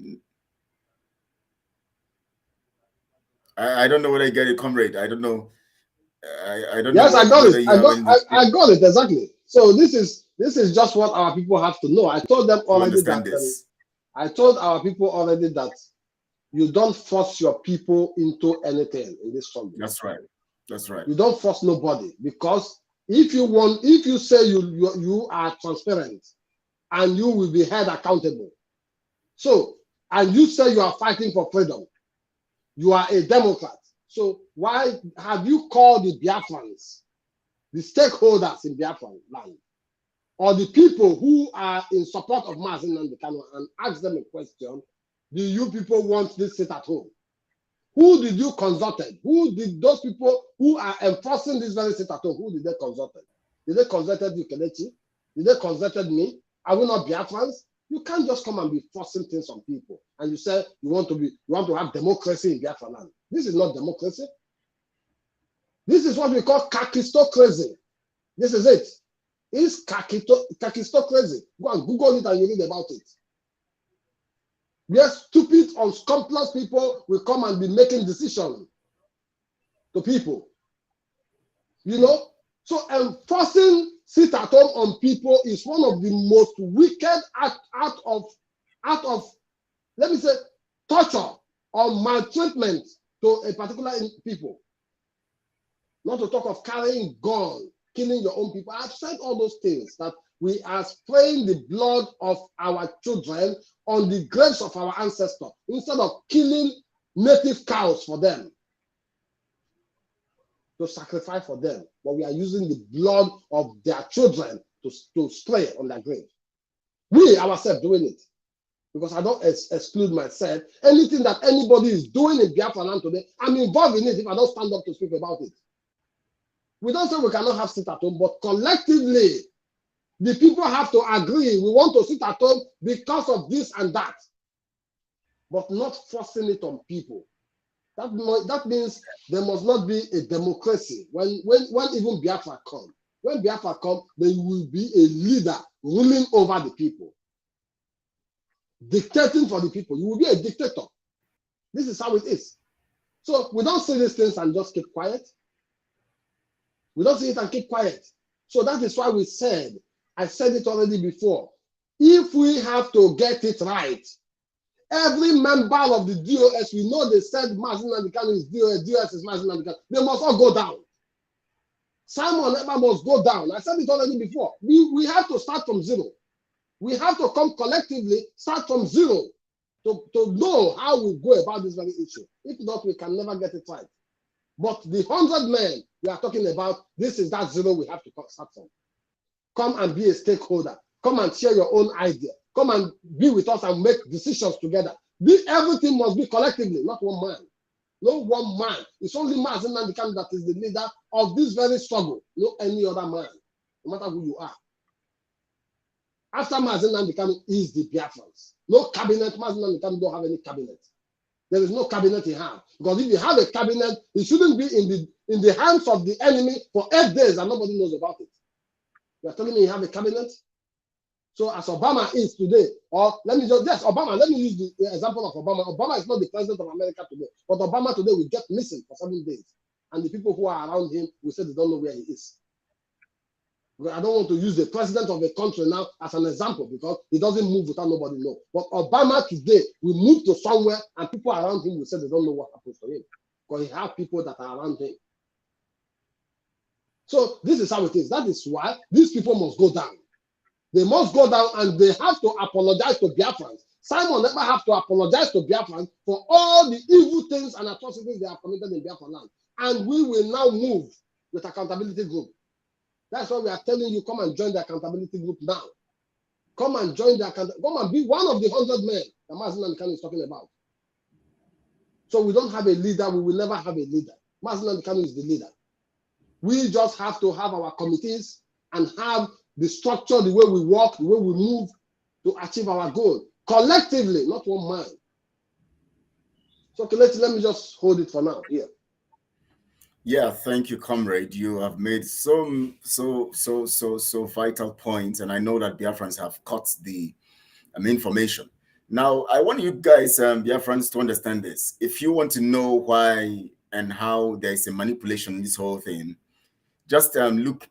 I don't know whether I get it, comrade. I don't know. I don't know. Yes, I got it. I got it exactly. So this is just what our people have to know. I told them already that I told our people already that you don't force your people into anything in this struggle. That's right. That's right. You don't force nobody, because if you say you are transparent and you will be held accountable. So, and you say you are fighting for freedom, you are a Democrat. So why have you called the Biafrans, the stakeholders in Biafran land, or the people who are in support of Mazi and Kanu, and ask them a question? Do you people want this sit at home? Who did you consult? Who did those people who are enforcing this very sit at home, who did they consult? Did they consult you, Kelechi? Did they consult me? Are we not Biafrans? You can't just come and be forcing things on people and you say you want to have democracy in Biafra land. This is not democracy. This is what we call kakistocracy. This is it. It's kakistocracy. Go and Google it and you read about it. Where stupid, unscrupulous people will come and be making decisions to people. You know? So enforcing sit at home on people is one of the most wicked out of, let me say, torture or maltreatment to a particular people. Not to talk of carrying gun, killing your own people. I've said all those things, that we are spraying the blood of our children on the graves of our ancestors instead of killing native cows for them, to sacrifice for them. But we are using the blood of their children to spray on their grave. We ourselves doing it. Because I don't exclude myself. Anything that anybody is doing in Biafra land today, I'm involved in it if I don't stand up to speak about it. We don't say we cannot have sit at home, but collectively, the people have to agree we want to sit at home because of this and that, but not forcing it on people. That means there must not be a democracy. When even Biafra come, when Biafra come, there will be a leader ruling over the people, dictating for the people. You will be a dictator. This is how it is. So we don't say these things and just keep quiet. We don't say it and keep quiet. So that is why we said, I said it already before, if we have to get it right, every member of the DOS, we know they said Mazi and Kanu is DOS is Mazi and Kanu, they must all go down. Simon Eber must go down. I said it already before. We have to start from zero. We have to come collectively, start from zero to know how we go about this very issue. If not, we can never get it right. But the 100 men we are talking about, this is that zero we have to start from. Come and be a stakeholder. Come and share your own idea. Come and be with us and make decisions together. Everything must be collectively, not one man. No one man. It's only Mazi Nnamdi Kanu that is the leader of this very struggle. No any other man, no matter who you are. After Mazi Nnamdi Kanu is the Biafrans. No cabinet. Mazi Nnamdi Kanu don't have any cabinet. There is no cabinet he has. Because if you have a cabinet, it shouldn't be in the hands of the enemy for 8 days and nobody knows about it. You are telling me you have a cabinet? So as Obama is today, or let me use the example of Obama. Obama is not the president of America today, but Obama today will get missing for 7 days. And the people who are around him will say they don't know where he is. But I don't want to use the president of a country now as an example because he doesn't move without nobody know. But Obama today will move to somewhere and people around him will say they don't know what happened to him because he has people that are around him. So this is how it is. That is why these people must go down. They must go down and they have to apologize to Biafrans. Simon never have to apologize to Biafrans for all the evil things and atrocities they have committed in Biafra land. And we will now move with accountability group. That's why we are telling you, come and join the accountability group now. Come and join come and be one of the 100 men that Mazi Nnamdi Kanu is talking about. So we don't have a leader. We will never have a leader. Mazi Nnamdi Kanu is the leader. We just have to have our committees and have the structure, the way we work, the way we move to achieve our goal collectively, not one man. So okay, let me just hold it for now here. Yeah, thank you, comrade. You have made so vital points, and I know that Biafrans have caught the information. Now, I want you guys, Biafrans, to understand this. If you want to know why and how there is a manipulation in this whole thing, just look,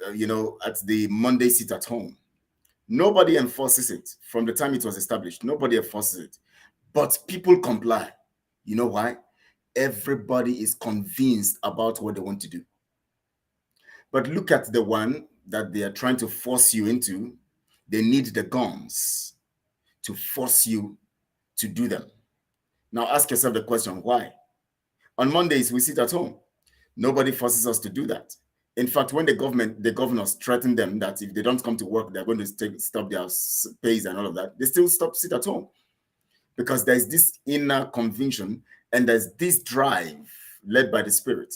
at the Monday sit at home. Nobody enforces it from the time it was established. Nobody enforces it, but people comply. You know why? Everybody is convinced about what they want to do. But look at the one that they are trying to force you into. They need the guns to force you to do them. Now ask yourself the question, why? On Mondays, we sit at home. Nobody forces us to do that. In fact, when the governors threaten them that if they don't come to work, they're going to stop their pays and all of that, they still sit at home. Because there's this inner conviction and there's this drive led by the Spirit.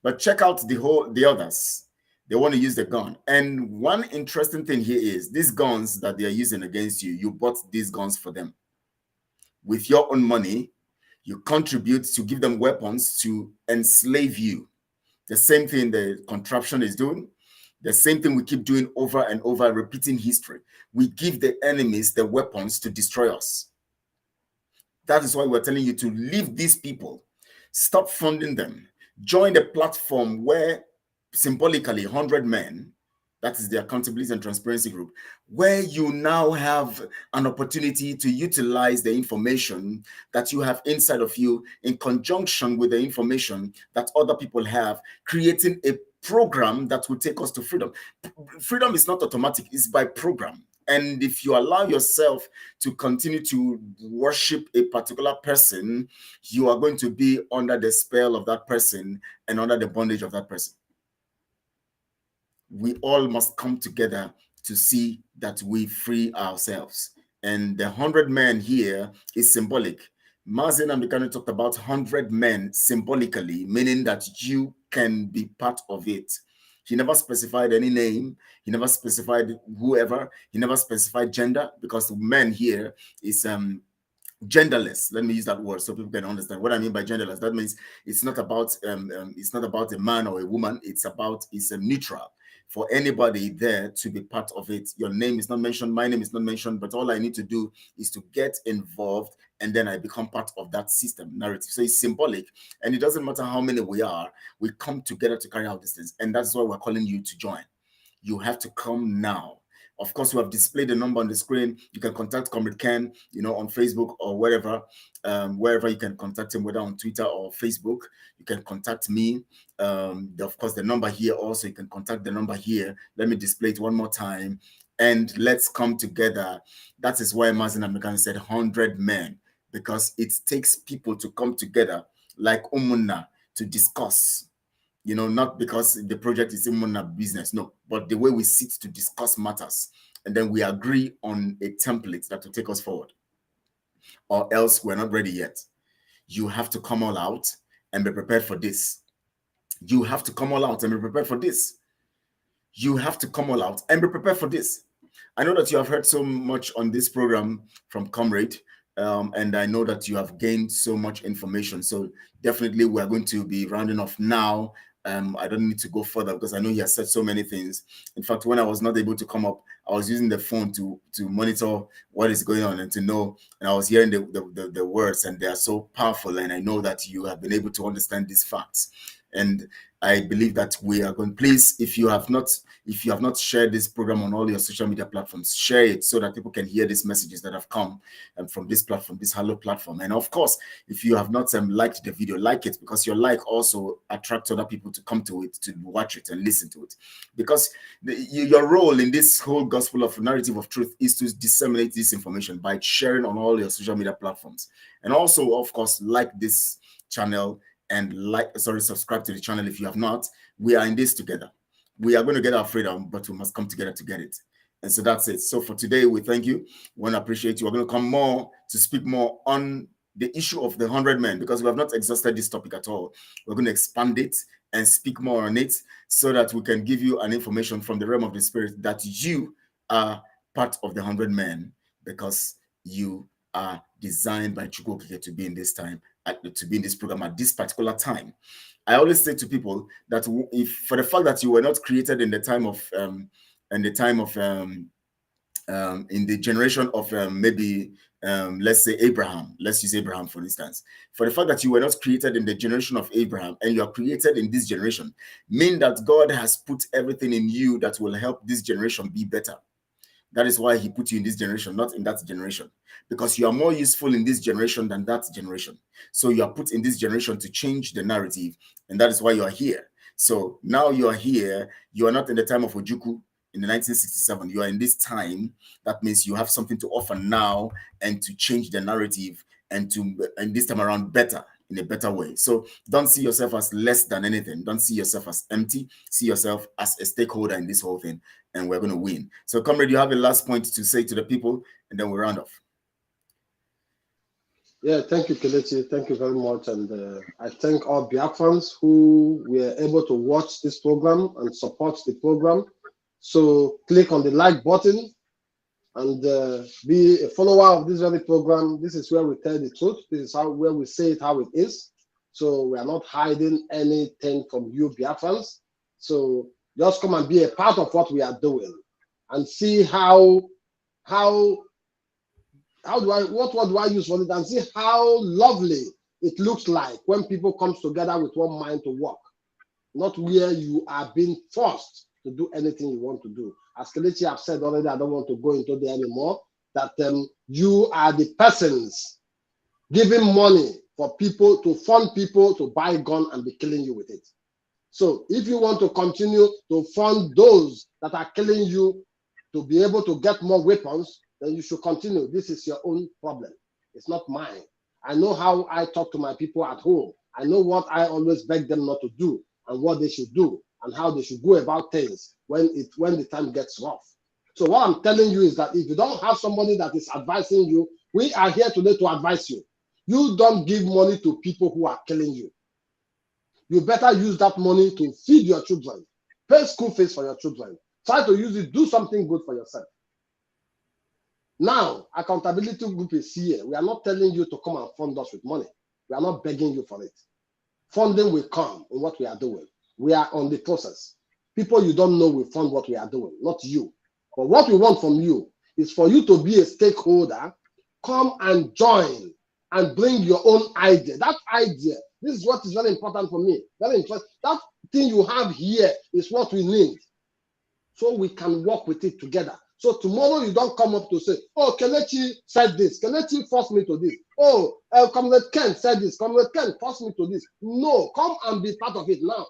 But check out the others. They want to use the gun. And one interesting thing here is these guns that they are using against you, you bought these guns for them. With your own money, you contribute to give them weapons to enslave you. The same thing the contraption is doing. The same thing we keep doing over and over, repeating history. We give the enemies the weapons to destroy us. That is why we're telling you to leave these people. Stop funding them. Join the platform where symbolically 100 men, that is the accountability and transparency group, where you now have an opportunity to utilize the information that you have inside of you in conjunction with the information that other people have, creating a program that will take us to freedom. Freedom is not automatic, it's by program. And if you allow yourself to continue to worship a particular person, you are going to be under the spell of that person and under the bondage of that person. We all must come together to see that we free ourselves. And the 100 men here is symbolic. Mazi Nnamdi Kanu talked about 100 men symbolically, meaning that you can be part of it. He never specified any name. He never specified whoever. He never specified gender, because the men here is genderless. Let me use that word so people can understand what I mean by genderless. That means it's not about a man or a woman. It's neutral for anybody there to be part of it. Your name is not mentioned. My name is not mentioned. But all I need to do is to get involved, and then I become part of that system narrative. So it's symbolic, and it doesn't matter how many we are. We come together to carry out these things, and that's why we're calling you to join. You have to come now. Of course, we have displayed the number on the screen. You can contact Comrade Ken, on Facebook or wherever you can contact him, whether on Twitter or Facebook. You can contact me. Of course, the number here also, you can contact the number here. Let me display it one more time. And let's come together. That is why Mazi Nnamdi Kanu said 100 men, because it takes people to come together like Umunna to discuss. You know, not because the project is even a business, no, but the way we sit to discuss matters, and then we agree on a template that will take us forward, or else we're not ready yet. You have to come all out and be prepared for this. You have to come all out and be prepared for this. You have to come all out and be prepared for this. I know that you have heard so much on this program from Comrade, and I know that you have gained so much information. So definitely we are going to be rounding off now. I don't need to go further because I know he has said so many things. In fact, when I was not able to come up, I was using the phone to monitor what is going on and to know, and I was hearing the words, and they are so powerful, and I know that you have been able to understand these facts. And I believe that we are going, please, if you have not shared this program on all your social media platforms, share it so that people can hear these messages that have come from this platform, this Hello platform. And of course, if you have not liked the video, like it, because your like also attracts other people to come to it, to watch it and listen to it. Because your role in this whole gospel of narrative of truth is to disseminate this information by sharing on all your social media platforms. And also, of course, like this channel and subscribe to the channel if you have not. We are in this together. We are going to get our freedom, but we must come together to get it. And so that's it. So for today, we thank you. We want to appreciate you. We're going to come more to speak more on the issue of the 100 men, because we have not exhausted this topic at all. We're going to expand it and speak more on it so that we can give you an information from the realm of the spirit that you are part of the 100 men, because you are designed by Chukwu to be in this time, to be in this program at this particular time. I always say to people that if for the fact that you were not created in the time of in the generation of let's say Abraham, let's use Abraham for instance, for the fact that you were not created in the generation of Abraham and you are created in this generation, mean that God has put everything in you that will help this generation be better. That is why he put you in this generation, not in that generation, because you are more useful in this generation than that generation. So you are put in this generation to change the narrative, and that is why you are here. So now you are here. You are not in the time of Ojukwu in the 1967. You are in this time. That means you have something to offer now and to change the narrative and this time around better, in a better way. So don't see yourself as less than anything. Don't see yourself as empty. See yourself as a stakeholder in this whole thing, and we're going to win. So Comrade, you have a last point to say to the people, and then we'll round off. Yeah, thank you, Kelechi. Thank you very much. And I thank all Biafrans who were able to watch this program and support the program. So click on the like button and be a follower of this very program. This is where we tell the truth. This is where we say it how it is. So we are not hiding anything from you, Biafrans. So just come and be a part of what we are doing and see what do I use for it, and see how lovely it looks like when people come together with one mind to work, not where you are being forced to do anything you want to do. As Kelechi have said already, I don't want to go into there anymore, that you are the persons giving money for people to fund people to buy a gun and be killing you with it. So if you want to continue to fund those that are killing you to be able to get more weapons, then you should continue. This is your own problem. It's not mine. I know how I talk to my people at home. I know what I always beg them not to do and what they should do and how they should go about things when the time gets rough. So what I'm telling you is that if you don't have somebody that is advising you, we are here today to advise you. You don't give money to people who are killing you. You better use that money to feed your children, pay school fees for your children. Try to use it, do something good for yourself. Now, accountability group is here. We are not telling you to come and fund us with money. We are not begging you for it. Funding will come in what we are doing. We are on the process. People you don't know will fund what we are doing, not you. But what we want from you is for you to be a stakeholder, come and join and bring your own idea. That idea, this is what is very important for me. Very interesting. That thing you have here is what we need, so we can work with it together. So tomorrow you don't come up to say, oh, Kelechi said this. Kelechi forced me to this. Oh, Comrade Ken said this. Comrade Ken forced me to this. No, come and be part of it now,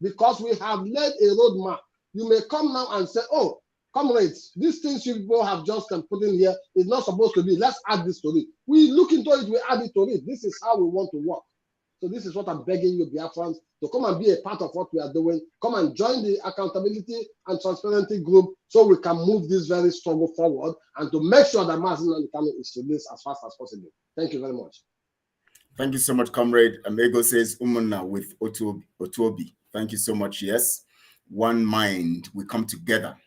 because we have laid a roadmap. You may come now and say, oh, comrades, these things you people have just put in here is not supposed to be. Let's add this to it. We look into it, we add it to it. This is how we want to work. So this is what I'm begging you, Biafrans, to come and be a part of what we are doing. Come and join the accountability and transparency group so we can move this very struggle forward and to make sure that Mazi and Kanu is released as fast as possible. Thank you very much. Thank you so much, comrade. Amego says Umuna with Otuobi. Thank you so much. Yes, one mind, we come together.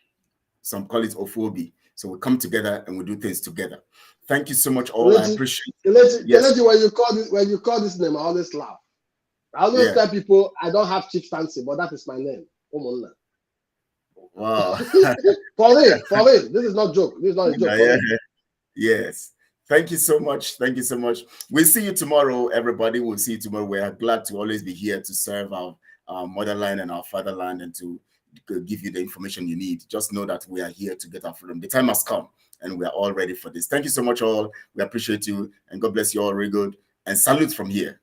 Some call it Ofobi. So we come together and we do things together. Thank you so much, all. I appreciate it. Yes. When you call this name, I always laugh. I always tell people I don't have chieftaincy, but that is my name. Umuna. Wow. For real. This is not joke. This is not a joke. Yeah. Yes. Thank you so much. Thank you so much. We'll see you tomorrow, everybody. We'll see you tomorrow. We're glad to always be here to serve our motherland and our fatherland and to give you the information you need. Just know that we are here to get our freedom. The time has come and we are all ready for this. Thank you so much, all. We appreciate you and God bless you all. Very good. And salute from here.